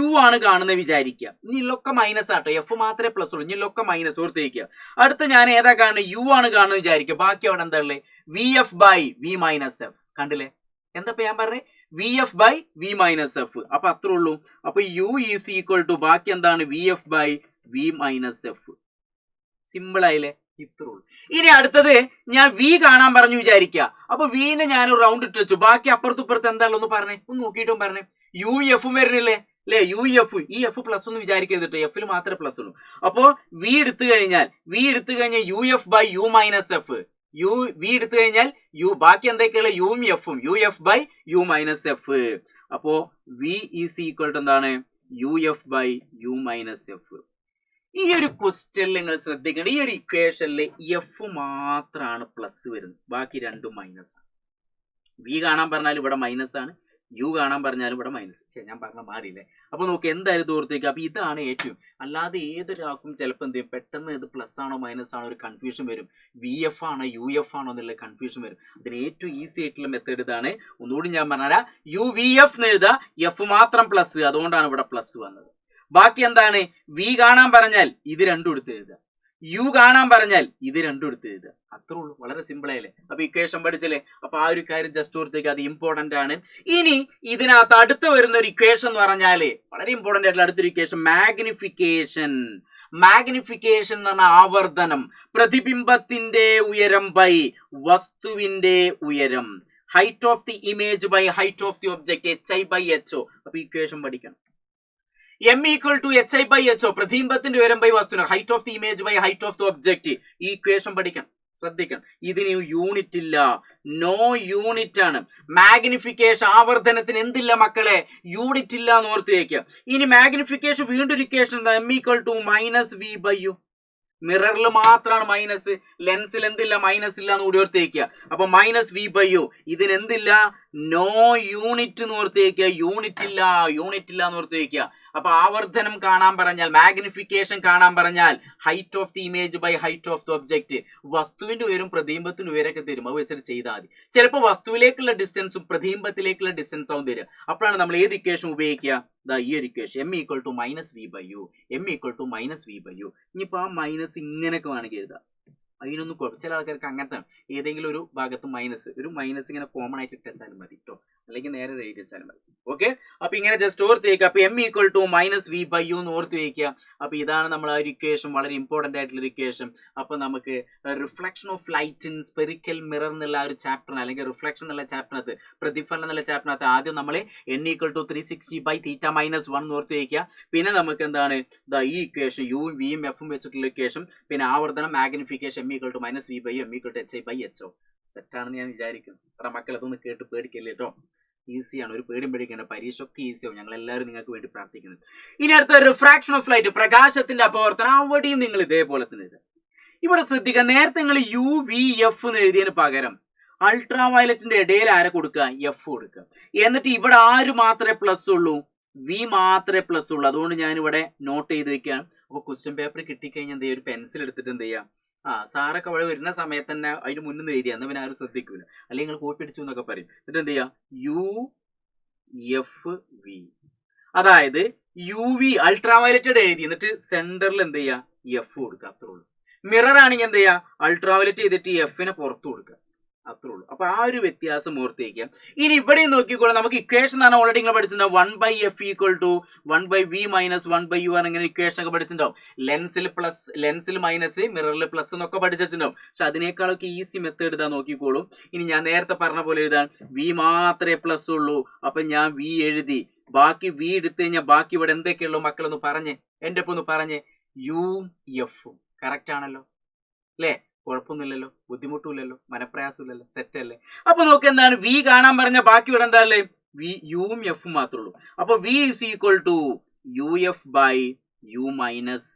U ആണ് കാണുന്നത് വിചാരിക്കുക. ഇനി ഇല്ലൊക്കെ മൈനസ് ആട്ടോ, എഫ് മാത്രമേ പ്ലസ് ഉള്ളൂ. ഇനി ഇല്ലൊക്കെ മൈനസ് ഓർത്ത് വയ്ക്കുക. അടുത്ത ഞാൻ ഏതാ കാണുന്നത്? U ആണ് കാണുന്നത് വിചാരിക്കുക. ബാക്കി അവിടെ എന്താ ഉള്ളത്? VF by V minus F. കണ്ടില്ലേ? എന്താ ഞാൻ പറഞ്ഞത്? VF by V minus F. അപ്പൊ അത്രേ ഉള്ളൂ. അപ്പൊ U ഈസ് ഈക്വൽ ടു ബാക്കി എന്താണ്? VF by V minus F. Simple ആയില്ലേ? ഇത്രേ ഉള്ളൂ. ഇനി അടുത്തത് ഞാൻ V കാണാൻ പറഞ്ഞു വിചാരിക്കുക. അപ്പൊ വീനെ ഞാൻ ഒരു റൗണ്ട് ഇട്ട് വെച്ചു. ബാക്കി അപ്പുറത്തും ഇപ്പുറത്ത് എന്തായാലും ഒന്ന് പറഞ്ഞേ, ഒന്ന് നോക്കിയിട്ടും പറഞ്ഞേ. UF വരുന്നില്ലേ അല്ലെ? UF. ഈ എഫ് പ്ലസ് ഒന്ന് വിചാരിക്കരുത്, എഫിൽ മാത്രമേ പ്ലസ് ഉള്ളൂ. അപ്പോ V എടുത്തു കഴിഞ്ഞാൽ UF by U minus F. V എടുത്തു കഴിഞ്ഞാൽ ബാക്കി എന്തൊക്കെയുള്ള യും എഫും. UF by U minus F. അപ്പോ V ഈസ് ഈക്വൽ ടു എന്താണ്? UF by U minus F. ഈ ഒരു ക്വസ്റ്റ്യനിൽ നിങ്ങൾ ശ്രദ്ധിക്കണം, ഈ ഒരു ഇക്വേഷനിൽ എഫ് മാത്രമാണ് പ്ലസ് വരുന്നത്, ബാക്കി രണ്ടും മൈനസ് ആണ്. V കാണാൻ പറഞ്ഞാൽ ഇവിടെ മൈനസ് ആണ്, യു കാണാൻ പറഞ്ഞാലും ഇവിടെ മൈനസ്. ഞാൻ പറഞ്ഞ മാറിയില്ലേ? അപ്പൊ നോക്ക് എന്തായാലും ദൂരത്തേക്ക്. അപ്പൊ ഇതാണ് ഏറ്റവും, അല്ലാതെ ഏതൊരാൾക്കും ചിലപ്പോൾ എന്ത് ചെയ്യും, പെട്ടെന്ന് ഇത് പ്ലസ് ആണോ മൈനസ് ആണോ ഒരു കൺഫ്യൂഷൻ വരും, വി എഫ് ആണോ യു എഫ് ആണോ എന്നുള്ള കൺഫ്യൂഷൻ വരും. അതിന് ഏറ്റവും ഈസി ആയിട്ടുള്ള മെത്തേഡ് ഇതാണ്. ഒന്നുകൂടി ഞാൻ പറഞ്ഞാൽ യു വി എഫ് എന്ന് എഴുതുക, എഫ് മാത്രം പ്ലസ്, അതുകൊണ്ടാണ് ഇവിടെ പ്ലസ് വന്നത്. ബാക്കി എന്താണ്, വി കാണാൻ പറഞ്ഞാൽ ഇത് രണ്ടും എടുത്ത് എഴുതുക, യു കാണാൻ പറഞ്ഞാൽ ഇത് രണ്ടും എടുത്ത് എഴുതുക. അത്രേ ഉള്ളൂ, വളരെ സിമ്പിൾ ആയില്ലേ? അപ്പൊ ഇക്വേഷൻ പഠിച്ചില്ലേ? അപ്പൊ ആ ഒരു കാര്യം ജസ്റ്റ് ഓർത്തേക്ക്, അത് ഇമ്പോർട്ടന്റ് ആണ്. ഇനി ഇതിനകത്ത് അടുത്ത് വരുന്ന ഒരു ഇക്വേഷൻ എന്ന് പറഞ്ഞാല് വളരെ ഇമ്പോർട്ടന്റ് ആയിട്ടുള്ള അടുത്തൊരു ഇക്വേഷൻ, മാഗ്നിഫിക്കേഷൻ. മാഗ്നിഫിക്കേഷൻ എന്ന് പറഞ്ഞാൽ ആവർത്തനം, പ്രതിബിംബത്തിന്റെ ഉയരം ബൈ വസ്തുവിന്റെ ഉയരം, height of the image by height of the object, H I by H O. അപ്പൊ ഇക്വേഷൻ പഠിക്കണം. M equal to H I by H O, പ്രതിബിംബത്തിന്റെ ഉയരം ബൈ വസ്തുവിന്, height of the image by height of the object. ഈ equation പഠിക്കണം, ശ്രദ്ധിക്കണം. ഇതിന് unit ഇല്ല, നോ യൂണിറ്റ് ആണ്. മാഗ്നിഫിക്കേഷൻ ആവർത്തനത്തിന് എന്തില്ല മക്കളെ, യൂണിറ്റ് ഇല്ല എന്ന് ഓർത്ത് വയ്ക്കുക. ഇനി മാഗ്നിഫിക്കേഷൻ വീണ്ടും ഒരു ഇക്വേഷൻ എന്താ, M equal to minus V by U. മിററിൽ മാത്രമാണ് മൈനസ്, ലെൻസിൽ എന്തില്ല, മൈനസ് ഇല്ല എന്ന് കൂടി ഓർത്തേക്കുക. അപ്പൊ മൈനസ് വി ബൈ യു, ഇതിന് എന്തില്ല, നോ യൂണിറ്റ് എന്ന് ഓർത്തേക്കുക, യൂണിറ്റ് ഇല്ല എന്ന് ഓർത്തേക്കുക. അപ്പൊ ആവർത്തനം കാണാൻ പറഞ്ഞാൽ, മാഗ്നിഫിക്കേഷൻ കാണാൻ പറഞ്ഞാൽ height of the image by height of the object, വസ്തുവിന്റെ ഉയരം പ്രതിബിംബത്തിന്റെ ഉയരമൊക്കെ തരും, അത് വെച്ചിട്ട് ചെയ്താൽ മതി. ചിലപ്പോൾ വസ്തുവിലേക്കുള്ള ഡിസ്റ്റൻസും പ്രതിബിംബത്തിലേക്കുള്ള ഡിസ്റ്റൻസ് ആവും തരിക. അപ്പോഴാണ് നമ്മൾ ഏത് ഇക്വേഷൻ ഉപയോഗിക്കുക, ഈ ഒരു ഇക്വേഷൻ, M equal to minus V by U, M equal to minus V by U. ഇനിയിപ്പോ ആ മൈനസ് ഇങ്ങനെയൊക്കെ വേണമെങ്കിൽ എഴുതാം, അതിനൊന്നും കുഴപ്പം. ചില ആൾക്കാർക്ക് അങ്ങനത്തെ ഏതെങ്കിലും ഒരു ഭാഗത്ത് ഒരു മൈനസ് ഇങ്ങനെ കോമൺ ആയിട്ട് ഇട്ടാലും മതി കേട്ടോ, അല്ലെങ്കിൽ നേരെ എഴുതി വെച്ചാലും മതി. ഓക്കെ, അപ്പൊ ഇങ്ങനെ ജസ്റ്റ് ഓർത്ത് വയ്ക്കുക. അപ്പൊ M equal to minus V by U എന്ന് ഓർത്ത് വയ്ക്കുക. അപ്പൊ ഇതാണ് നമ്മൾ ആ ഒരു ഇക്വേഷൻ, വളരെ ഇമ്പോർട്ടന്റ് ആയിട്ടുള്ള ഒരു ഇക്വേഷൻ. അപ്പൊ നമുക്ക് reflection of light in spherical mirror എന്നുള്ള ഒരു ചാപ്റ്ററിന്, അല്ലെങ്കിൽ റിഫ്ലക്ഷൻ എന്നുള്ള ചാപ്റ്ററിനകത്ത്, പ്രതിഫലനം എന്നുള്ള ചാപ്റ്ററിനകത്ത് ആദ്യം നമ്മൾ N equal to 360 by theta minus 1 എന്ന് ഓർത്ത് വയ്ക്കുക. പിന്നെ നമുക്ക് എന്താണ്, ഈ ഇക്വേഷൻ യുവും വിയും എഫും വെച്ചിട്ടുള്ള ഇക്വേഷൻ, പിന്നെ ആവർത്തനം, magnification, M equal to minus V by U, M equal to H I by H O. സെറ്റാണെന്ന് ഞാൻ വിചാരിക്കുന്നു. അത്ര മക്കൾ അതൊന്ന് കേട്ട് പേടിക്കല്ലേ കേട്ടോ, ഈസിയാണ്, ഒരു പേടിയും പേടിക്കേണ്ട, പരീക്ഷയൊക്കെ ഈസിയാവും. ഞങ്ങൾ എല്ലാവരും നിങ്ങൾക്ക് വേണ്ടി പ്രാർത്ഥിക്കുന്നത്. ഇനി അടുത്ത റിഫ്രാക്ഷൻ ഓഫ് ലൈറ്റ്, പ്രകാശത്തിന്റെ അപവർത്തനം, അവിടെയും നിങ്ങൾ ഇതേപോലെ തന്നെ എഴുതുക. ഇവിടെ ശ്രദ്ധിക്കുക, നേരത്തെ നിങ്ങൾ യു വി എഫ് എന്ന് എഴുതിയതിന് പകരം അൾട്രാ വയലറ്റിന്റെ ഇടയിൽ ആരെ കൊടുക്കുക, എഫ് കൊടുക്കുക. എന്നിട്ട് ഇവിടെ ആര് മാത്രമേ പ്ലസ് ഉള്ളൂ, വി മാത്രമേ പ്ലസ് ഉള്ളൂ. അതുകൊണ്ട് ഞാൻ ഇവിടെ നോട്ട് ചെയ്ത് വെക്കുകയാണ്. അപ്പൊ ക്വസ്റ്റ്യൻ പേപ്പർ കിട്ടിക്കഴിഞ്ഞാൽ എന്ത് ചെയ്യുക, ഒരു പെൻസിൽ എടുത്തിട്ട് എന്ത് ചെയ്യുക, സാറൊക്കെ അവിടെ വരുന്ന സമയത്ത് തന്നെ അതിന് മുന്നിൽ നിന്ന് എഴുതിയാൽ പിന്നെ ആരും ശ്രദ്ധിക്കൂല, അല്ലെങ്കിൽ നിങ്ങൾ കോപ്പി അടിച്ചു എന്നൊക്കെ പറയും. എന്നിട്ട് എന്ത് ചെയ്യുക, യു എഫ് വി, അതായത് യു വി അൾട്രാ വയലറ്റഡ് എഴുതി, എന്നിട്ട് സെന്ററിൽ എന്ത് ചെയ്യുക, എഫ് കൊടുക്കുക. അത്രേ ഉള്ളൂ. മിറർ ആണെങ്കിൽ എന്ത് ചെയ്യുക, അൾട്രാ വയലറ്റ് ചെയ്തിട്ട് എഫിനെ പുറത്തു കൊടുക്കുക. അത്രേ ഉള്ളൂ. അപ്പൊ ആ ഒരു വ്യത്യാസം ഓർത്തേക്കാം. ഇനി ഇവിടെ നോക്കിക്കോളാം, നമുക്ക് ഇക്വേഷൻ എന്ന് പറഞ്ഞാൽ ഓൾറെഡി നിങ്ങൾ പഠിച്ചിട്ടുണ്ടാവും, 1 by F equal to 1 by V minus 1 by U ആണ്. ഇങ്ങനെ ഇക്വേഷൻ ഒക്കെ പഠിച്ചിട്ടുണ്ടാവും. ലെൻസിൽ മൈനസ്, മിററിൽ പ്ലസ് എന്നൊക്കെ പഠിച്ചിട്ടുണ്ടാവും. പക്ഷെ അതിനേക്കാളൊക്കെ ഈസി മെത്തേഡ് ഇതാ, നോക്കിക്കോളും. ഇനി ഞാൻ നേരത്തെ പറഞ്ഞ പോലെ എഴുതാൻ, വി മാത്രമേ പ്ലസ് ഉള്ളൂ. അപ്പൊ ഞാൻ വി എഴുതി, ബാക്കി വി എടുത്തു കഴിഞ്ഞാൽ ബാക്കി ഇവിടെ എന്തൊക്കെയുള്ളൂ മക്കളൊന്ന് പറഞ്ഞേ, എന്റെ ഒപ്പം ഒന്ന് പറഞ്ഞേ, യു എഫും. കറക്റ്റ് ആണല്ലോ അല്ലേ? കുഴപ്പമൊന്നുമില്ലല്ലോ, ബുദ്ധിമുട്ടില്ലല്ലോ, മനപ്രയാസമില്ലല്ലോ, സെറ്റ് അല്ലേ? അപ്പൊ നോക്ക്, എന്താണ് വി കാണാൻ പറഞ്ഞ ബാക്കി ഇവിടെ എന്താ ഉള്ളത്, വി യുവും എഫും മാത്രമേ ഉള്ളൂ. അപ്പൊ V is equal to U F by U minus,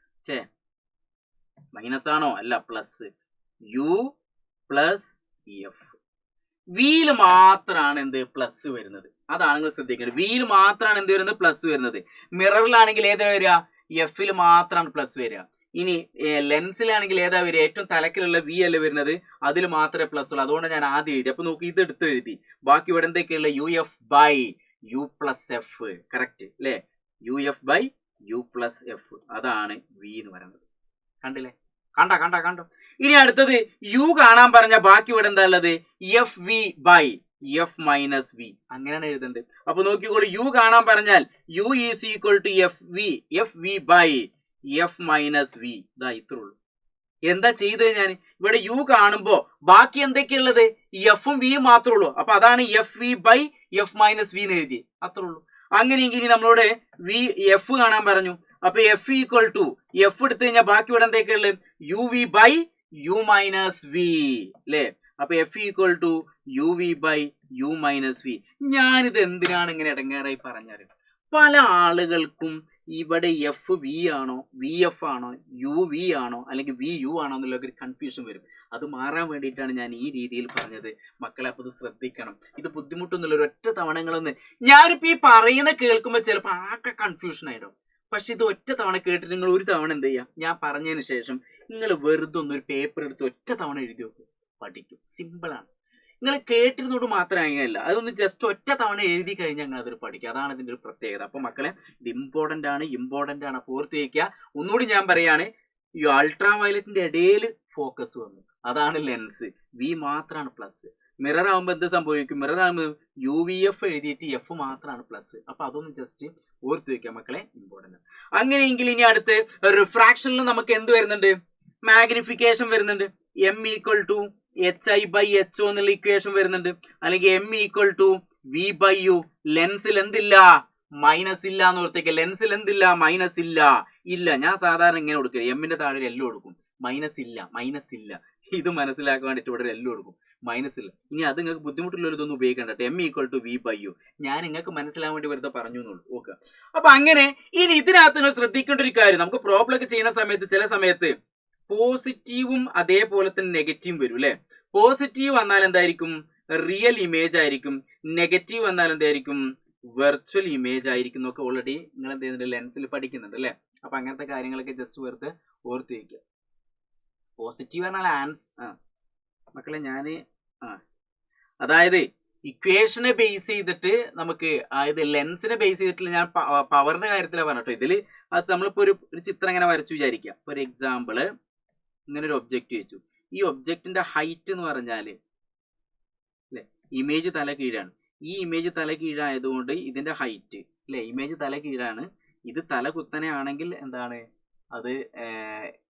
minus ആണോ, അല്ല പ്ലസ്, യു പ്ലസ് എഫ്. വിയിൽ മാത്രമാണ് എന്ത് പ്ലസ് വരുന്നത്, അതാണ് നിങ്ങൾ ശ്രദ്ധിക്കേണ്ടത്. വിയിൽ മാത്രമാണ് എന്ത് വരുന്നത്, പ്ലസ് വരുന്നത്. മിററിലാണെങ്കിൽ ഏതാ വരിക, എഫിൽ മാത്രമാണ് പ്ലസ് വരിക. ഇനി ലെൻസിലാണെങ്കിൽ ഏതാ വരിക, ഏറ്റവും തലക്കിലുള്ള വി അല്ലേ വരുന്നത്, അതിൽ മാത്രമേ പ്ലസ് ഉള്ളൂ. അതുകൊണ്ട് ഞാൻ ആദ്യം എഴുതി. അപ്പൊ നോക്കി, ഇത് എടുത്ത് എഴുതി. ബാക്കി ഇവിടെ എന്തൊക്കെയുള്ള, U F by U plus F. Correct അല്ലേ, U F by U plus F, അതാണ് വി എന്ന് പറയുന്നത്. കണ്ടില്ലേ, കണ്ടോ. ഇനി അടുത്തത് യു കാണാൻ പറഞ്ഞ ബാക്കി ഇവിടെ എന്താ ഉള്ളത്, F V by F minus V, അങ്ങനെയാണ് എഴുതേണ്ടത്. അപ്പൊ നോക്കിക്കോളൂ, യു കാണാൻ പറഞ്ഞാൽ U is equal to F V by F minus V. ഇതാ ഇത്രേ ഉള്ളൂ. എന്താ ചെയ്തത്, ഞാൻ ഇവിടെ യു കാണുമ്പോ ബാക്കി എന്തൊക്കെയുള്ളത്, എഫും വിയും മാത്രമേ ഉള്ളൂ. അപ്പൊ അതാണ് F V by F minus V എന്ന് എഴുതി, അത്രേ ഉള്ളൂ. അങ്ങനെയെങ്കിൽ ഇനി നമ്മളോട് വി എഫ് കാണാൻ പറഞ്ഞു. അപ്പൊ എഫ് ഈക്വൽ ടു എഫ് എടുത്തു കഴിഞ്ഞാൽ ബാക്കി ഇവിടെ എന്തൊക്കെയുള്ളത്, U V by U minus V അല്ലേ? അപ്പൊ F equal to U V by U minus V. ഞാനിത് എന്തിനാണ് ഇങ്ങനെ ഇടങ്ങേറായി പറഞ്ഞത്, പല ആളുകൾക്കും ഇവിടെ എഫ് വി ആണോ വി എഫ് ആണോ യു വി ആണോ അല്ലെങ്കിൽ വി യു ആണോ എന്നുള്ള ഒരു കൺഫ്യൂഷൻ വരും. അത് മാറാൻ വേണ്ടിയിട്ടാണ് ഞാൻ ഈ രീതിയിൽ പറഞ്ഞത്. മക്കളെ അപ്പോൾ ഇത് ശ്രദ്ധിക്കണം. ഇത് ബുദ്ധിമുട്ടൊന്നുമില്ല, ഒരൊറ്റ തവണങ്ങളൊന്ന് ഞാനിപ്പോൾ ഈ പറയുന്ന കേൾക്കുമ്പോൾ ചിലപ്പോൾ ആകെ കൺഫ്യൂഷൻ ആയിടും. പക്ഷെ ഇത് ഒറ്റ തവണ കേട്ടിട്ട് നിങ്ങൾ ഒരു തവണ എന്ത് ചെയ്യുക, ഞാൻ പറഞ്ഞതിന് ശേഷം നിങ്ങൾ വെറുതെ ഒന്നൊരു പേപ്പർ എടുത്ത് ഒറ്റ തവണ എഴുതി വെക്കും, പഠിക്കും. സിമ്പിളാണ്. നിങ്ങൾ കേട്ടിരുന്നോട് മാത്രം അങ്ങനെയല്ല, അതൊന്ന് ജസ്റ്റ് ഒറ്റ തവണ എഴുതി കഴിഞ്ഞാൽ നിങ്ങൾ അതൊരു പഠിക്കുക. അതാണ് ഇതിൻ്റെ ഒരു പ്രത്യേകത. അപ്പോൾ മക്കളെ ഇത് ഇമ്പോർട്ടൻ്റ് ആണ്. അപ്പോൾ ഓർത്ത് വയ്ക്കുക. ഒന്നുകൂടി ഞാൻ പറയാണ്, ഈ അൾട്രാ വയലറ്റിന്റെ ഇടയിൽ ഫോക്കസ് വന്നു, അതാണ് ലെൻസ്. വി മാത്രമാണ് പ്ലസ്. മിറർ ആകുമ്പോൾ എന്ത് സംഭവിക്കും, മിറർ ആകുമ്പോൾ യു വി എഫ് എഴുതിയിട്ട് എഫ് മാത്രമാണ് പ്ലസ്. അപ്പൊ അതൊന്ന് ജസ്റ്റ് ഓർത്ത് വെക്കാം മക്കളെ, ഇമ്പോർട്ടൻ്റ്. അങ്ങനെയെങ്കിൽ ഇനി അടുത്ത് റിഫ്രാക്ഷനിൽ നമുക്ക് എന്ത് വരുന്നുണ്ട്, മാഗ്നിഫിക്കേഷൻ വരുന്നുണ്ട്. M equal to H I by H O എന്നുള്ള ഇക്വേഷൻ വരുന്നുണ്ട്. അല്ലെങ്കിൽ M equal to V by U. ലെൻസിൽ എന്തില്ല, മൈനസ് ഇല്ല എന്ന് ഓർത്തേക്ക്. ലെൻസിൽ എന്തില്ല, മൈനസ് ഇല്ല. ഞാൻ സാധാരണ ഇങ്ങനെ കൊടുക്കുക, എമ്മിന്റെ താഴെ എല്ലാം കൊടുക്കും, മൈനസ് ഇല്ല. ഇത് മനസ്സിലാക്കാൻ വേണ്ടിട്ട് ഇവിടെ എല്ലാം കൊടുക്കും, മൈനസ് ഇല്ല. ഇനി അത് നിങ്ങൾക്ക് ബുദ്ധിമുട്ടുള്ള ഇതൊന്നും ഉപയോഗിക്കേണ്ട. M equal to V by U ഞാൻ നിങ്ങൾക്ക് മനസ്സിലാകാൻ വേണ്ടി വെറുതെ പറഞ്ഞു എന്നുള്ളൂ. ഓക്കെ. അപ്പൊ അങ്ങനെ ഇനി ഇതിനകത്ത് നിങ്ങൾ ശ്രദ്ധിക്കേണ്ട ഒരു കാര്യം, നമുക്ക് പ്രോബ്ലം ഒക്കെ ചെയ്യുന്ന സമയത്ത് ചില സമയത്ത് പോസിറ്റീവും അതേപോലെ തന്നെ നെഗറ്റീവും വരും അല്ലെ. പോസിറ്റീവ് വന്നാൽ എന്തായിരിക്കും, റിയൽ ഇമേജ് ആയിരിക്കും. നെഗറ്റീവ് വന്നാൽ എന്തായിരിക്കും, വെർച്വൽ ഇമേജ് ആയിരിക്കും എന്നൊക്കെ ഓൾറെഡി നിങ്ങൾ എന്ത് ചെയ്യുന്നുണ്ട്, ലെൻസിൽ പഠിക്കുന്നുണ്ട് അല്ലെ. അപ്പൊ അങ്ങനത്തെ കാര്യങ്ങളൊക്കെ ജസ്റ്റ് വെറുതെ ഓർത്ത് വയ്ക്കുക. പോസിറ്റീവ് പറഞ്ഞാൽ മക്കളെ ഞാൻ അതായത് ഇക്വേഷനെ ബേസ് ചെയ്തിട്ട് നമുക്ക് അതായത് ലെൻസിനെ ബേസ് ചെയ്തിട്ടില്ല, ഞാൻ പവറിന്റെ കാര്യത്തിലാണ് പറഞ്ഞിട്ടോ. ഇതിൽ അത് നമ്മളിപ്പോ ഒരു ചിത്രം ഇങ്ങനെ വരച്ചു വിചാരിക്കുക. ഒരു എക്സാമ്പിള്, ഇങ്ങനെ ഒരു ഒബ്ജക്റ്റ് വെച്ചു. ഈ ഒബ്ജക്റ്റിന്റെ ഹൈറ്റ് എന്ന് പറഞ്ഞാല് അല്ലെ, ഇമേജ് തല കീഴാണ്. ഈ ഇമേജ് തല കീഴായതുകൊണ്ട് ഇതിന്റെ ഹൈറ്റ് അല്ലെ, ഇമേജ് തല കീഴാണ്. ഇത് തല കുത്തനെ ആണെങ്കിൽ എന്താണ് അത്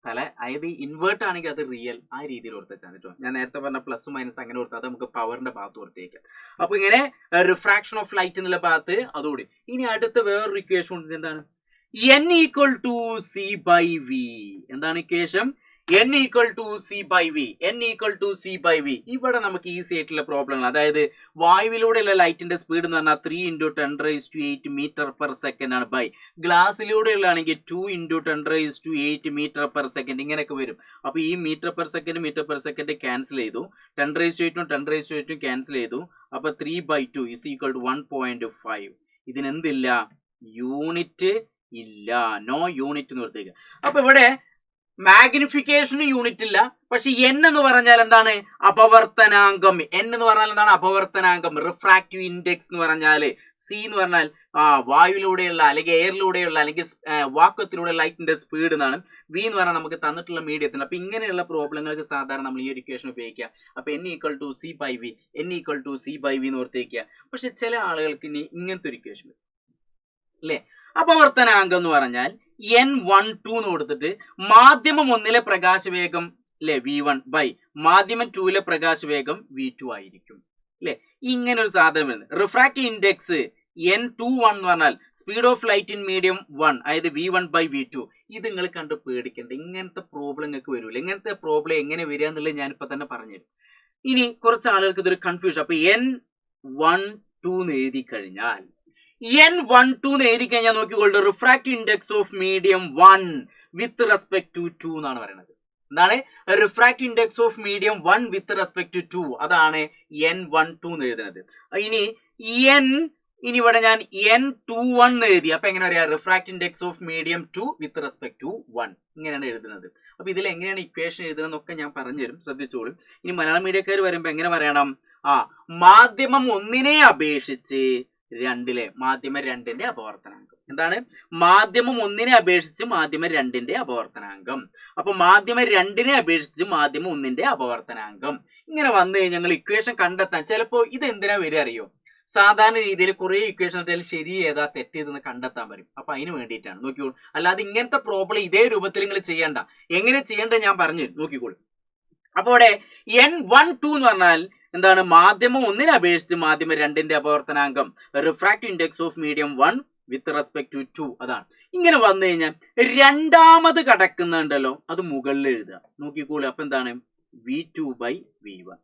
തല, അതായത് ഇൻവേർട്ട് ആണെങ്കിൽ അത് റിയൽ. ആ രീതിയിൽ ഓർത്താൽ കേട്ടോ. ഞാൻ നേരത്തെ പറഞ്ഞ പ്ലസ് മൈനസ് അങ്ങനെ ഓർത്താൽ നമുക്ക് പവറിന്റെ ഭാഗത്ത് ഓർത്തേക്കാം. അപ്പൊ ഇങ്ങനെ റിഫ്രാക്ഷൻ ഓഫ് ലൈറ്റ് എന്നുള്ള ഭാഗത്ത് അതോടെ. ഇനി അടുത്ത വേറൊരു ഇക്വേഷൻ ഉണ്ട്, എന്താണ് n equal to C by V. എന്താണ് equation, n equal to C by V. ഇവിടെ നമുക്ക് ഈസി ആയിട്ടുള്ള പ്രോബ്ലങ്ങൾ, അതായത് വായുവിലൂടെയുള്ള ലൈറ്റിന്റെ സ്പീഡ് എന്ന് പറഞ്ഞാൽ 3 × 10⁸ മീറ്റർ/സെക്കൻഡ് ആണ്. ബൈ ഗ്ലാസ്സിലൂടെയുള്ളതാണെങ്കിൽ 2 × 10⁸ മീറ്റർ/സെക്കൻഡ് ഇങ്ങനെയൊക്കെ വരും. അപ്പൊ ഈ മീറ്റർ/സെക്കൻഡ് ക്യാൻസൽ ചെയ്തു, 10⁸ 10⁸ ക്യാൻസൽ ചെയ്തു. അപ്പൊ 3/2 = 1.5. ഇതിനെന്തില്ല, യൂണിറ്റ് ഇല്ല, നോ യൂണിറ്റ് എന്ന് ഓർത്തേക്ക്. അപ്പൊ ഇവിടെ മാഗ്നിഫിക്കേഷന് യൂണിറ്റ് ഇല്ല. പക്ഷെ n എന്ന് പറഞ്ഞാൽ എന്താണ്, അപവർത്തനാങ്കം. n എന്ന് പറഞ്ഞാൽ എന്താണ്, അപവർത്തനാങ്കം. റിഫ്രാക്റ്റീവ് ഇൻഡെക്സ് എന്ന് പറഞ്ഞാൽ, സി എന്ന് പറഞ്ഞാൽ വായുവിലൂടെയുള്ള അല്ലെങ്കിൽ എയറിലൂടെയുള്ള അല്ലെങ്കിൽ വാക്വത്തിലൂടെ ലൈറ്റിന്റെ സ്പീഡ് എന്നാണ്. വി എന്ന് പറഞ്ഞാൽ നമുക്ക് തന്നിട്ടുള്ള മീഡിയത്തിന്. അപ്പൊ ഇങ്ങനെയുള്ള പ്രോബ്ലങ്ങൾക്ക് സാധാരണ നമ്മൾ ഈ ഒരു ഇക്വേഷൻ ഉപയോഗിക്കുക. അപ്പൊ n equal to C by V എന്ന് ഓർത്തേക്കുക. പക്ഷെ ചില ആളുകൾക്ക് ഇനി ഇങ്ങനത്തെ ഒരു ഇക്വേഷൻ അല്ലേ, അപവർത്തനാങ്കം എന്ന് പറഞ്ഞാൽ n12 എന്ന് കൊടുത്തിട്ട് മാധ്യമം 1 പ്രകാശവേഗം അല്ലെ v1 ബൈ മാധ്യമം 2 പ്രകാശവേഗം v2 ആയിരിക്കും അല്ലെ. ഇങ്ങനെ ഒരു സാധനം വരുന്നത്. റിഫ്രാക്റ്റീവ് ഇൻഡെക്സ് n21 എന്ന് പറഞ്ഞാൽ speed of light in medium 1, അതായത് v1 ബൈ v2. ഇത് നിങ്ങൾ കണ്ട് പേടിക്കണ്ട, ഇങ്ങനത്തെ പ്രോബ്ലം നിങ്ങൾക്ക് വരൂല. ഇങ്ങനത്തെ പ്രോബ്ലം എങ്ങനെ വരിക എന്നുള്ളത് ഞാനിപ്പോ തന്നെ പറഞ്ഞുതരും. ഇനി കുറച്ച് ആളുകൾക്ക് ഇതൊരു കൺഫ്യൂഷൻ. അപ്പൊ n12 എന്ന് എഴുതി കഴിഞ്ഞാൽ n12 എന്ന് എഴുതി കഴിഞ്ഞാൽ നോക്കിക്കോളൂ, refractive index of medium 1 with respect to 2 എന്നാണ് പറയുന്നത്. എന്താണ് refractive index of medium 1 with respect to 2, അതാണ് n12 എന്ന് എഴുതുന്നത്. ഇനി ഇവിടെ ഞാൻ n21 എന്ന് എഴുതി. അപ്പൊ എങ്ങനെ പറയാ, refractive index of medium 2 with respect to 1 ഇങ്ങനെയാണ് എഴുതുന്നത്. അപ്പൊ ഇതിൽ എങ്ങനെയാണ് ഇക്വേഷൻ എഴുതുന്നതെന്നൊക്കെ ഞാൻ പറഞ്ഞുതരും, ശ്രദ്ധിച്ചോളും. ഇനി മലയാളം മീഡിയക്കാർ വരുമ്പോ എങ്ങനെ പറയണം, മാധ്യമം 1 അപേക്ഷിച്ച് 2 മാധ്യമം 2ന്റെ അപവർത്തനാങ്കം. എന്താണ്, മാധ്യമം 1 അപേക്ഷിച്ച് മാധ്യമം 2ന്റെ അപവർത്തനാങ്കം. അപ്പൊ മാധ്യമം 2 അപേക്ഷിച്ച് മാധ്യമം 1ന്റെ അപവർത്തനാങ്കം. ഇങ്ങനെ വന്നു കഴിഞ്ഞാൽ ഞങ്ങൾ ഇക്വേഷൻ കണ്ടെത്താൻ ചിലപ്പോൾ ഇത് എന്തിനാ വരിക അറിയോ, സാധാരണ രീതിയിൽ കുറെ ഇക്വേഷൻ ഇട്ടാൽ ശരി ഏതാ തെറ്റേതെന്ന് കണ്ടെത്താൻ വരും. അപ്പൊ അതിന് വേണ്ടിയിട്ടാണ്, നോക്കിക്കോളൂ. അല്ലാതെ ഇങ്ങനത്തെ പ്രോബ്ലം ഇതേ രൂപത്തിൽ നിങ്ങൾ ചെയ്യണ്ട. എങ്ങനെ ചെയ്യേണ്ടത് ഞാൻ പറഞ്ഞു, നോക്കിക്കോളൂ. അപ്പൊ ഇവിടെ n12 എന്ന് പറഞ്ഞാൽ എന്താണ്, മാധ്യമം 1 അപേക്ഷിച്ച് മാധ്യമം 2ന്റെ അപവർത്തനാങ്കം, refractive index of medium 1 with respect to 2. അതാണ്. ഇങ്ങനെ വന്നു കഴിഞ്ഞാൽ രണ്ടാമത് കടക്കുന്നുണ്ടല്ലോ, അത് മുകളിൽ എഴുതുക. നോക്കിക്കോളൂ. അപ്പൊ എന്താണ്, v2 ബൈ v1.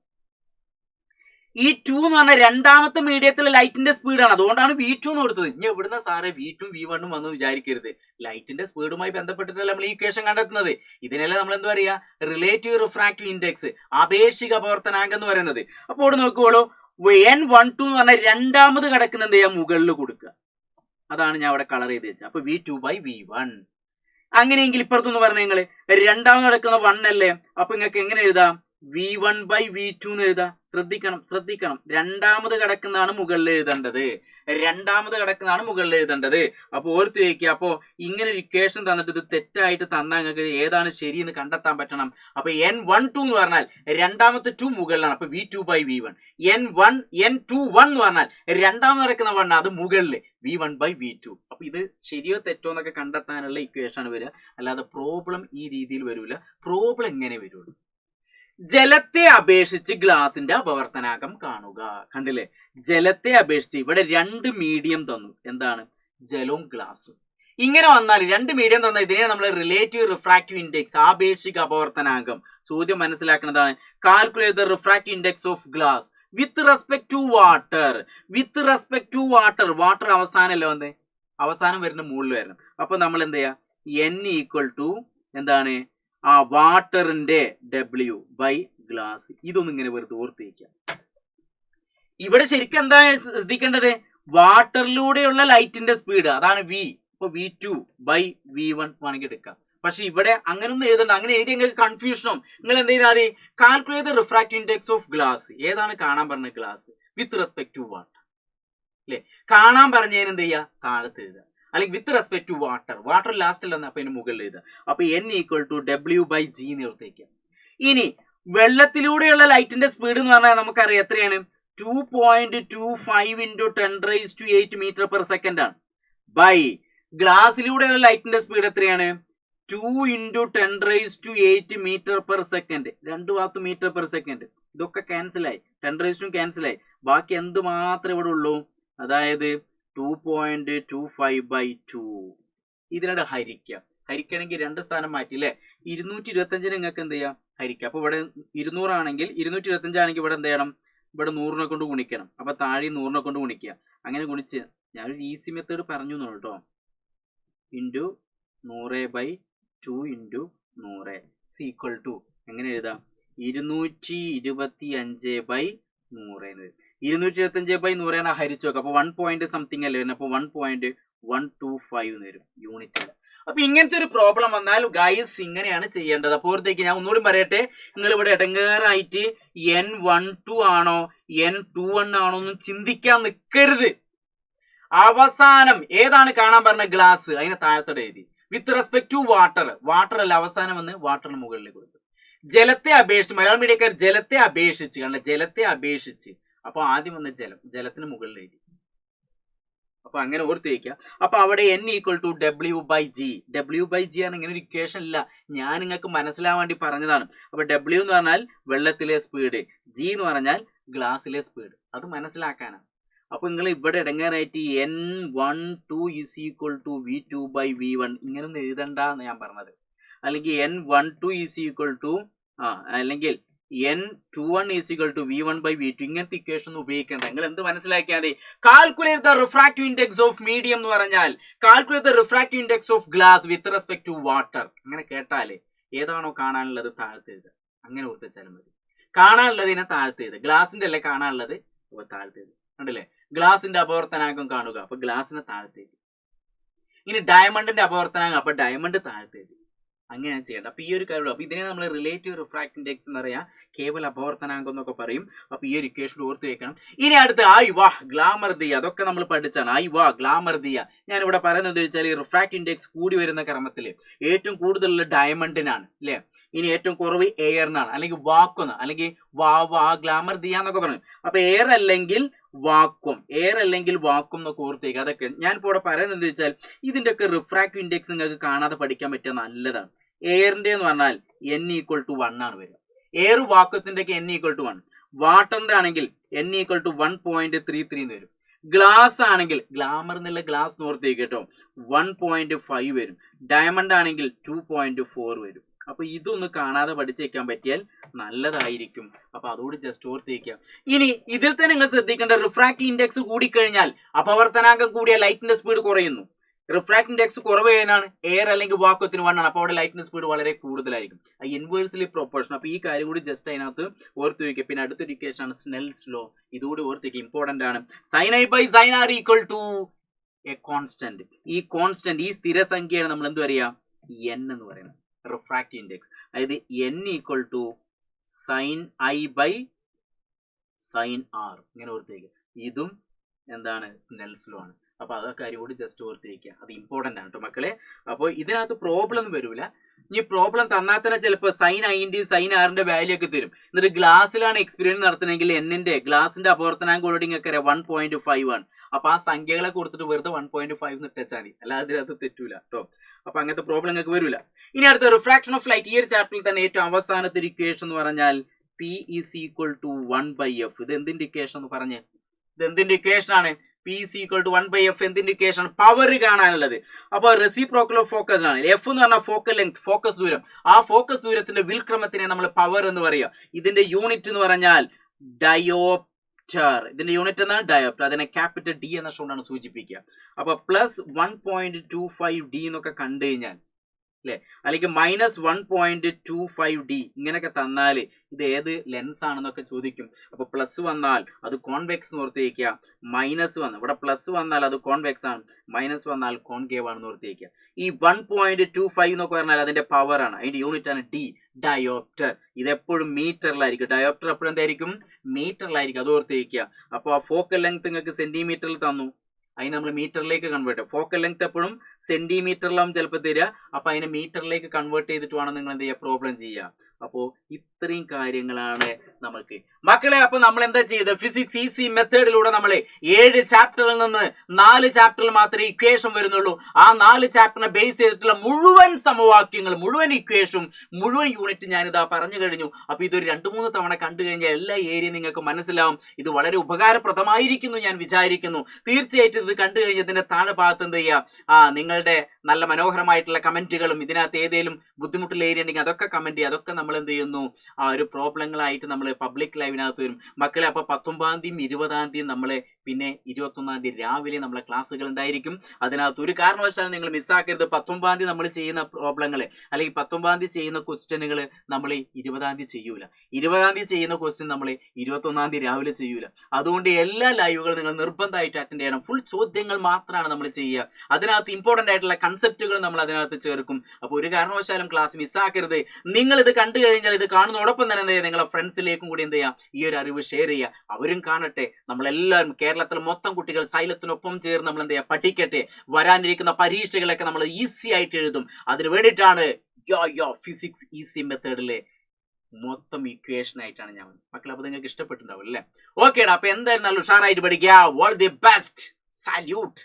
ഈ 2 എന്ന് പറഞ്ഞാൽ രണ്ടാമത്തെ മീഡിയത്തിലെ ലൈറ്റിന്റെ സ്പീഡാണ്, അതുകൊണ്ടാണ് V2 എന്ന് കൊടുത്തത്. ഇനി എവിടുന്ന സാറേ V2 V1 വന്ന് വിചാരിക്കരുത്. ലൈറ്റിന്റെ സ്പീഡുമായി ബന്ധപ്പെട്ടിട്ടല്ല നമ്മൾ ഈ ഇക്വേഷൻ കണ്ടെത്തുന്നത്. ഇതിനല്ലേ നമ്മൾ എന്താ പറയുക, റിലേറ്റീവ് റിഫ്രാക്റ്റീവ് ഇൻഡെക്സ്, ആപേക്ഷിക അപവർത്തനാങ്കം എന്ന് പറയുന്നത്. അപ്പോൾ ഇവിടെ നോക്കുമ്പോളൂ N12 എന്ന് പറഞ്ഞാൽ രണ്ടാമത് കിടക്കുന്ന എന്ത് ചെയ്യാം, മുകളിൽ കൊടുക്കുക. അതാണ് ഞാൻ അവിടെ കളർ ചെയ്ത് വെച്ചത്. അപ്പൊ V2/V1. അങ്ങനെയെങ്കിൽ ഇപ്പുറത്തൊന്ന് പറഞ്ഞ നിങ്ങള് രണ്ടാമത് കിടക്കുന്ന 1 അല്ലേ, അപ്പൊ നിങ്ങൾക്ക് എങ്ങനെ എഴുതാം, V1/V2 എന്ന് എഴുതാം. ശ്രദ്ധിക്കണം, രണ്ടാമത് കിടക്കുന്നതാണ് മുകളിൽ എഴുതേണ്ടത്. അപ്പൊ ഓർത്ത് വയ്ക്കുക. അപ്പോ ഇങ്ങനെ ഒരു ഇക്വേഷൻ തന്നിട്ട് ഇത് തെറ്റായിട്ട് തന്നാൽ നിങ്ങൾക്ക് ഏതാണ് ശരി എന്ന് കണ്ടെത്താൻ പറ്റണം. അപ്പൊ N12 എന്ന് പറഞ്ഞാൽ രണ്ടാമത്തെ 2 മുകളിലാണ്, അപ്പൊ V2/V1. N21 എന്ന് പറഞ്ഞാൽ രണ്ടാമത് കിടക്കുന്ന 1 അത് മുകളിൽ, V1/V2. അപ്പൊ ഇത് ശരിയോ തെറ്റോ എന്നൊക്കെ കണ്ടെത്താനുള്ള ഇക്വേഷൻ ആണ് വരിക, അല്ലാതെ പ്രോബ്ലം ഈ രീതിയിൽ വരൂല. പ്രോബ്ലം എങ്ങനെ വരുള്ളൂ, ജലത്തെ അപേക്ഷിച്ച് ഗ്ലാസിന്റെ അപവർത്തനാങ്കം കാണുക. കണ്ടില്ലേ, ജലത്തെ അപേക്ഷിച്ച് ഇവിടെ 2 മീഡിയം തന്നു, എന്താണ്, ജലവും ഗ്ലാസും. ഇങ്ങനെ വന്നാൽ 2 മീഡിയം തന്നാൽ ഇതിനെ നമ്മൾ റിലേറ്റീവ് റിഫ്രാക്റ്റീവ് ഇൻഡെക്സ്, ആപേക്ഷിക അപവർത്തനാങ്കം. ചോദ്യം മനസ്സിലാക്കുന്നതാണ്, calculate the refractive index of glass with respect to water. Water അവസാനമല്ലേ വന്നേ, അവസാനം വരുന്ന മുകളിൽ വരണം. അപ്പൊ നമ്മൾ എന്ത് ചെയ്യാ, N = എന്താണ്, ആ വാട്ടറിന്റെ W/ഗ്ലാസ്. ഇതൊന്നും ഇങ്ങനെ വെറുതെ ഓർത്ത് വയ്ക്കാം. ഇവിടെ ശരിക്കും എന്താ ശ്രദ്ധിക്കേണ്ടത്, വാട്ടറിലൂടെയുള്ള ലൈറ്റിന്റെ സ്പീഡ് അതാണ് V. ഇപ്പൊ V2/V1 വേണമെങ്കിൽ എടുക്കാം. പക്ഷെ ഇവിടെ അങ്ങനെ ഒന്നും എഴുതണ്ട. അങ്ങനെ എഴുതി നിങ്ങൾക്ക് കൺഫ്യൂഷനും. നിങ്ങൾ എന്ത് ചെയ്താൽ മതി, calculate the refractive index of glass. ഏതാണ് കാണാൻ പറഞ്ഞ glass with respect to water അല്ലെ. കാണാൻ പറഞ്ഞതിന് എന്ത് ചെയ്യുക, താഴത്ത് എഴുതുക. അല്ലെങ്കിൽ വിത്ത് റെസ്പെക്ട് ടു വാട്ടർ ലാസ്റ്റിൽ വന്ന അപ്പൊ അതിന് മുകളിൽ എഴുതുക. അപ്പൊ N = W/G എന്ന് ഓർത്തേക്കാം. ഇനി വെള്ളത്തിലൂടെയുള്ള ലൈറ്റിന്റെ സ്പീഡ് എന്ന് പറഞ്ഞാൽ നമുക്കറിയാം എത്രയാണ്, 2.25 × 10⁸ m/s ആണ്. ബൈ ഗ്ലാസിലൂടെയുള്ള ലൈറ്റിന്റെ സ്പീഡ് എത്രയാണ്, 2 × 10⁸ m/s. രണ്ടു ഭാഗത്തും m/s. ഇതൊക്കെ ക്യാൻസലായി, 10⁻⁴ ക്യാൻസലായി. ബാക്കി എന്ത് മാത്രമേ ഇവിടെ ഉള്ളൂ, അതായത് 2.25/2. ഇതിനോട് ഹരിക്കണമെങ്കിൽ 2 സ്ഥാനം മാറ്റി അല്ലേ, 225 നിങ്ങൾക്ക് എന്ത് ചെയ്യാം, ഹരിക്കാം. അപ്പൊ ഇവിടെ 200 ആണെങ്കിൽ 225 ആണെങ്കിൽ ഇവിടെ എന്ത് ചെയ്യണം, ഇവിടെ 100നെ കൊണ്ട് ഗുണിക്കണം. അപ്പൊ താഴെ 100നെ കൊണ്ട് ഗുണിക്കുക. അങ്ങനെ ഗുണിച്ച് ഞാനൊരു ഈസി മെത്തേഡ് പറഞ്ഞു കേട്ടോ, × 100/2 × 100 എങ്ങനെ എഴുതാം, 225/100. 225/100 ഹരിച്ചു നോക്കാം. അപ്പൊ 1 പോയിന്റ് സംതിങ് അല്ലേ വരുന്നത്, അപ്പൊ 1.125 വരും യൂണിറ്റ്. അപ്പൊ ഇങ്ങനത്തെ ഒരു പ്രോബ്ലം വന്നാൽ ഗൈസ് ഇങ്ങനെയാണ് ചെയ്യേണ്ടത്. അപ്പോഴത്തേക്ക് ഞാൻ ഒന്നുകൂടി പറയട്ടെ, നിങ്ങൾ ഇവിടെ ഇടങ്ങേറായിട്ട് N12 ആണോ N21 ആണോ ഒന്നും ചിന്തിക്കാൻ നിൽക്കരുത്. അവസാനം ഏതാണ് കാണാൻ പറഞ്ഞ ഗ്ലാസ്, അതിനെ താഴത്തോടെ എഴുതി. വിത്ത് റെസ്പെക്ട് ടു വാട്ടർ അല്ല, അവസാനം വന്ന് വാട്ടറിന് മുകളിൽ കൊടുത്തു. ജലത്തെ അപേക്ഷിച്ച്, മലയാളം മീഡിയക്കാർ ജലത്തെ അപേക്ഷിച്ച്, കാരണം ജലത്തെ അപേക്ഷിച്ച്, അപ്പൊ ആദ്യം വന്ന ജലത്തിന് മുകളിൽ എഴുതി. അപ്പൊ അങ്ങനെ ഓർത്ത് വയ്ക്കുക. അപ്പൊ അവിടെ N = W/G. W/G ആണ്, ഇങ്ങനെ ഒരു ഇക്വേഷൻ ഇല്ല, ഞാൻ നിങ്ങൾക്ക് മനസ്സിലാവാൻ വേണ്ടി പറഞ്ഞതാണ്. അപ്പൊ W എന്ന് പറഞ്ഞാൽ വെള്ളത്തിലെ സ്പീഡ്, G എന്ന് പറഞ്ഞാൽ ഗ്ലാസിലെ സ്പീഡ്, അത് മനസ്സിലാക്കാനാണ്. അപ്പൊ നിങ്ങൾ ഇവിടെ ഇടങ്ങാനായിട്ട് N12 = V2/V1 ഇങ്ങനൊന്നും എഴുതണ്ട എന്ന് ഞാൻ പറഞ്ഞത്. അല്ലെങ്കിൽ N12 അല്ലെങ്കിൽ N21 = V1/V2 ഇങ്ങനത്തെ ഇക്വേഷൻ ഒന്നും ഉപയോഗിക്കേണ്ട. നിങ്ങൾ എന്ത് മനസ്സിലാക്കിയാൽ മതി, calculate the refractive index of medium എന്ന് പറഞ്ഞാൽ calculate the refractive index of glass with respect to water. അങ്ങനെ കേട്ടാലേ ഏതാണോ കാണാനുള്ളത് താഴത്ത് എഴുതുക. അങ്ങനെ ഓർത്തിച്ചാലും മതി. കാണാനുള്ളതിനെ താഴത്ത് എഴുതുക, ഗ്ലാസിന്റെ അല്ലേ കാണാനുള്ളത്, അപ്പൊ താഴത്ത് എഴുതുക. കണ്ടില്ലേ, ഗ്ലാസിന്റെ അപവർത്തനാങ്കം കാണുക, അപ്പൊ ഗ്ലാസിനെ താഴത്ത് എഴുതി. ഇനി ഡയമണ്ടിന്റെ അപവർത്തനാങ്കം, അപ്പൊ ഡയമണ്ട് താഴത്ത് എഴുതി. അങ്ങനെയാണ് ചെയ്യേണ്ടത്. അപ്പൊ ഈ ഒരു കാര്യം, അപ്പൊ ഇതിനെ നമ്മൾ റിലേറ്റീവ് റിഫ്രാക്റ്റീവ് ഇൻഡെക്സ് എന്ന് പറയാം, കേവല അപവർത്തനാങ്കം എന്നൊക്കെ പറയും. അപ്പൊ ഈ ഒരു ഇക്വേഷൻ ഓർത്ത് വെക്കണം. ഇനി അടുത്ത് ഗ്ലാമർ ദിയ, അതൊക്കെ നമ്മൾ പഠിച്ചാണ്. ഗ്ലാമർ ദിയ ഞാൻ ഇവിടെ പറയുന്നത് വെച്ചാൽ, റിഫ്രാക്റ്റീവ് ഇൻഡെക്സ് കൂടി വരുന്ന ക്രമത്തിൽ ഏറ്റവും കൂടുതലുള്ള ഡയമണ്ടിനാണ് അല്ലെ, ഇനി ഏറ്റവും കുറവ് എയറിനാണ്, അല്ലെങ്കിൽ വാക്വം, അല്ലെങ്കിൽ ഗ്ലാമർ ദിയ എന്നൊക്കെ പറഞ്ഞു. അപ്പൊ എയർ അല്ലെങ്കിൽ വാക്വം എന്നൊക്കെ ഓർത്തേക്ക്. അതൊക്കെ ഞാനിപ്പോ ഇവിടെ പറയുന്നത് എന്താ വെച്ചാൽ, ഇതിന്റെ ഒക്കെ റിഫ്രാക്റ്റീവ് ഇൻഡെക്സ് നിങ്ങൾക്ക് കാണാതെ പഠിക്കാൻ പറ്റിയ നല്ലതാണ്. എയറിന്റെ എന്ന് പറഞ്ഞാൽ N = 1 ആണ് വരിക. എയർ വാക്വത്തിന്റെ ഒക്കെ N = 1. വാട്ടറിന്റെ ആണെങ്കിൽ N = 1.33 എന്ന് വരും. ഗ്ലാസ് ആണെങ്കിൽ, ഗ്ലാമർ എന്നുള്ള ഗ്ലാസ് ഓർത്തേക്ക് കേട്ടോ, 1.5 വരും. ഡയമണ്ട് ആണെങ്കിൽ 2.4 വരും. അപ്പൊ ഇതൊന്ന് കാണാതെ പഠിച്ചേക്കാൻ പറ്റിയാൽ നല്ലതായിരിക്കും. അപ്പൊ അതോട് ജസ്റ്റ് ഓർത്തിരിക്കുക. ഇനി ഇതിൽ തന്നെ നിങ്ങൾ ശ്രദ്ധിക്കേണ്ട, റിഫ്രാക്റ്റീവ് ഇൻഡെക്സ് കൂടിക്കഴിഞ്ഞാൽ അപവർത്തനാങ്കം കൂടിയ ലൈറ്റിന്റെ സ്പീഡ് കുറയുന്നു. റിഫ്രാക്റ്റീവ് ഇൻഡെക്സ് കുറവ് ചെയ്യാനാണ് എയർ അല്ലെങ്കിൽ വാക്വത്തിന് 1 ആണ്. അപ്പോൾ അവിടെ ലൈറ്റിന്റെ സ്പീഡ് വളരെ കൂടുതലായിരിക്കും. Inversely proportion. അപ്പൊ ഈ കാര്യം കൂടി ജസ്റ്റ് അതിനകത്ത് ഓർത്ത് വയ്ക്കുക. പിന്നെ അടുത്തൊരു ഇക്വേഷൻ ആണ് സ്നെൽസ് ലോ. ഇതുകൂടി ഓർത്ത് വയ്ക്കുക, ഇമ്പോർട്ടന്റ് ആണ്. Sine i by sine r equal to a constant. ഈ കോൺസ്റ്റന്റ്, ഈ സ്ഥിരസംഖ്യയാണ് നമ്മൾ എന്ത് പറയാ, എൻ എന്ന് പറയുന്നത്, റിഫ്രാക്റ്റീവ് ഇൻഡെക്സ്. അതായത് n equal to sine i by sine r. ഇങ്ങനെ ഓർത്ത് വയ്ക്കുക. ഇതും എന്താണ്, സ്നെൽസ് ലോ ആണ്. അപ്പൊ ആ കാര്യം കൂടി ജസ്റ്റ് ഓർത്തിരിക്കുക, അത് ഇമ്പോർട്ടന്റ് ആണ് കേട്ടോ മക്കളെ. അപ്പോൾ ഇതിനകത്ത് പ്രോബ്ലം ഒന്നും വരൂല. ഇനി പ്രോബ്ലം തന്നാൽ തന്നെ ചിലപ്പോൾ സൈൻ ഐന്റെയും സൈൻ ആറിന്റെ വാല്യൂ ഒക്കെ തരും. എന്നിട്ട് ഗ്ലാസ്സിലാണ് എക്സ്പെരിമെന്റ് നടത്തുന്നതെങ്കിൽ എന്നിന്റെ ഗ്ലാസിന്റെ അപവർത്തനാങ്ക ഓൾറെഡി ഒക്കെ 1.5 ആണ്. അപ്പൊ ആ സംഖ്യകളെ കൊടുത്തിട്ട് വെറുതെ 1.5 ഇട്ടാൽ മതി, അല്ലാതെ അതിനകത്ത് തെറ്റൂല കേട്ടോ. അപ്പൊ അങ്ങനത്തെ പ്രോബ്ലം നിങ്ങൾക്ക് വരൂല. ഇനി അടുത്ത റിഫ്രാക്ഷൻ ഓഫ് ലൈറ്റ്. ഈ ഒരു ചാപ്റ്ററിൽ തന്നെ ഏറ്റവും അവസാനത്തെ ഒരു ഇക്വേഷൻ എന്ന് പറഞ്ഞാൽ P is equal to 1/f. ഇത് എന്തിന്റെ ഇക്വേഷൻ എന്ന് പറഞ്ഞ്, ഇത് എന്തിന്റെ ഇക്വേഷൻ ആണ്? P is equal to 1/f. എന്തിന്റെ ഇക്വേഷൻ? പവർ കാണാനുള്ളത്. അപ്പൊ റെസിപ്രോക്കൽ ഓഫ് ഫോക്കസ് ആണ്. എഫ് എന്ന് പറഞ്ഞാൽ ഫോക്കൽ ലെങ്ത്, ഫോക്കസ് ദൂരം. ആ ഫോക്കസ് ദൂരത്തിന്റെ വിൽക്രമത്തിനെ നമ്മൾ പവർ എന്ന് പറയുക. ഇതിന്റെ യൂണിറ്റ് എന്ന് പറഞ്ഞാൽ ഡയോപ്റ്റർ. ഇതിന്റെ യൂണിറ്റ് എന്നാൽ ഡയോപ്റ്റർ. അതിനെ ക്യാപിറ്റൽ ഡി എന്ന ഷോണ്ടാണ് സൂചിപ്പിക്കുക. അപ്പൊ പ്ലസ് 1.25 ഡി എന്നൊക്കെ കണ്ടു കഴിഞ്ഞാൽ അല്ലെ, അല്ലെങ്കിൽ -1.25 ഡി ഇങ്ങനെയൊക്കെ തന്നാൽ ഇത് ഏത് ലെൻസ് ആണെന്നൊക്കെ ചോദിക്കും. അപ്പൊ പ്ലസ് വന്നാൽ അത് കോൺവെക്സ് എന്ന് ഓർത്തിരിക്കുക, മൈനസ് വന്ന് ഇവിടെ പ്ലസ് വന്നാൽ അത് കോൺവെക്സ് ആണ്, മൈനസ് വന്നാൽ കോൺകേവ് ആണെന്ന് ഓർത്തിരിക്കുക. ഈ 1.25 എന്നൊക്കെ പറഞ്ഞാൽ അതിന്റെ പവർ ആണ്, അതിന്റെ യൂണിറ്റ് ആണ് ഡി, ഡയോപ്റ്റർ. ഇതെപ്പോഴും മീറ്ററിലായിരിക്കും. ഡയോപ്റ്റർ എപ്പോഴും എന്തായിരിക്കും? മീറ്ററിലായിരിക്കും. അത് ഓർത്തിരിക്കുക. അപ്പോൾ ആ ഫോക്കൽ ലെങ്ത് നിങ്ങൾക്ക് സെന്റിമീറ്ററിൽ തന്നു, അതിന് നമ്മൾ മീറ്ററിലേക്ക് കൺവേർട്ട് ചെയ്യാം. ഫോക്കൽ ലെങ്ത് എപ്പോഴും സെന്റിമീറ്ററിലാവും ചിലപ്പോൾ തരിക. അപ്പൊ അതിനെ മീറ്ററിലേക്ക് കൺവേർട്ട് ചെയ്തിട്ട് വേണം നിങ്ങൾ എന്ത് ചെയ്യുക, പ്രോബ്ലം ചെയ്യുക. അപ്പോൾ ഇത്രയും കാര്യങ്ങളാണ് നമുക്ക് മക്കളെ. അപ്പൊ നമ്മൾ എന്താ ചെയ്തത്, ഫിസിക്സ് ഈസി മെത്തേഡിലൂടെ നമ്മൾ 7 ചാപ്റ്ററിൽ നിന്ന് 4 ചാപ്റ്ററിൽ മാത്രമേ ഇക്വേഷൻ വരുന്നുള്ളൂ. ആ 4 ചാപ്റ്ററിനെ ബേസ് ചെയ്തിട്ടുള്ള മുഴുവൻ സമവാക്യങ്ങൾ, മുഴുവൻ ഇക്വേഷനും, മുഴുവൻ യൂണിറ്റ് ഞാനിതാ പറഞ്ഞു കഴിഞ്ഞു. അപ്പൊ ഇതൊരു 2-3 തവണ കണ്ടു കഴിഞ്ഞാൽ എല്ലാ ഏരിയയും നിങ്ങൾക്ക് മനസ്സിലാവും. ഇത് വളരെ ഉപകാരപ്രദമായിരിക്കുന്നു ഞാൻ വിചാരിക്കുന്നു. തീർച്ചയായിട്ടും ഇത് കണ്ടു കഴിഞ്ഞതിന്റെ താഴെ ഭാഗത്ത് എന്ത് ചെയ്യുക, നിങ്ങളുടെ നല്ല മനോഹരമായിട്ടുള്ള കമന്റുകളും, ഇതിനകത്ത് ഏതെങ്കിലും ബുദ്ധിമുട്ടുള്ള ഏരിയ ഉണ്ടെങ്കിൽ അതൊക്കെ കമന്റ് ചെയ്യുക. അതൊക്കെ നമ്മൾ എന്ത് ചെയ്യുന്നു, ആ ഒരു പ്രോബ്ലങ്ങളായിട്ട് നമ്മൾ പബ്ലിക് ലൈവിനകത്ത് വരും മക്കളെ. അപ്പൊ 19-ാം തീയതി 20-ാം തീയതി നമ്മളെ, പിന്നെ 21-ാം തീയതി രാവിലെ നമ്മളെ ക്ലാസ്സുകൾ ഉണ്ടായിരിക്കും. അതിനകത്ത് ഒരു കാരണവശാലും നിങ്ങൾ മിസ്സാക്കരുത്. 19-ാം തീയതി നമ്മൾ ചെയ്യുന്ന പ്രോബ്ലങ്ങൾ അല്ലെങ്കിൽ 19-ാം തീയതി ചെയ്യുന്ന ക്വസ്റ്റ്യനുകൾ നമ്മൾ 20-ാം തീയതി ചെയ്യൂല. 20-ാം തീയതി ചെയ്യുന്ന ക്വസ്റ്റ്യൻ നമ്മൾ 21-ാം തീയതി രാവിലെ ചെയ്യൂല. അതുകൊണ്ട് എല്ലാ ലൈവുകളും നിങ്ങൾ നിർബന്ധമായിട്ട് അറ്റൻഡ് ചെയ്യണം. ഫുൾ ചോദ്യങ്ങൾ മാത്രമാണ് നമ്മൾ ചെയ്യുക. അതിനകത്ത് ഇമ്പോർട്ടന്റ് ആയിട്ടുള്ള കൺസെപ്റ്റുകൾ നമ്മൾ അതിനകത്ത് ചേർക്കും. അപ്പോൾ ഒരു കാരണവശാലും ക്ലാസ് മിസ്സാക്കരുത്. നിങ്ങൾ ഇത് കണ്ടു കഴിഞ്ഞാൽ ഇത് കാണുന്നതോടൊപ്പം തന്നെ എന്ത് ചെയ്യുക, നിങ്ങളുടെ ഫ്രണ്ട്സിലേക്കും കൂടി എന്ത് ചെയ്യുക, ഈ ഒരു അറിവ് ഷെയർ ചെയ്യുക. അവരും കാണട്ടെ. നമ്മളെല്ലാവരും കേരളത്തിലെ മൊത്തം കുട്ടികൾ സൈലത്തിനൊപ്പം ചേർന്ന് നമ്മൾ എന്ത് ചെയ്യുക, പഠിക്കട്ടെ. വരാനിരിക്കുന്ന പരീക്ഷകളൊക്കെ നമ്മൾ ഈസി ആയിട്ട് എഴുതും. അതിന് വേണ്ടിയിട്ടാണ് ഫിസിക്സ് ഈസി മെത്തേഡിലെ മൊത്തം ഇക്വേഷൻ ആയിട്ടാണ് ഞാൻ മക്കളെ. അപ്പൊ നിങ്ങൾക്ക് ഇഷ്ടപ്പെട്ടുണ്ടാവും അല്ലേ? ഓക്കേടാ. അപ്പൊ എന്തായിരുന്നാലും ഉഷാറായിട്ട് പഠിക്കുക. All the best. സാല്യൂട്ട്.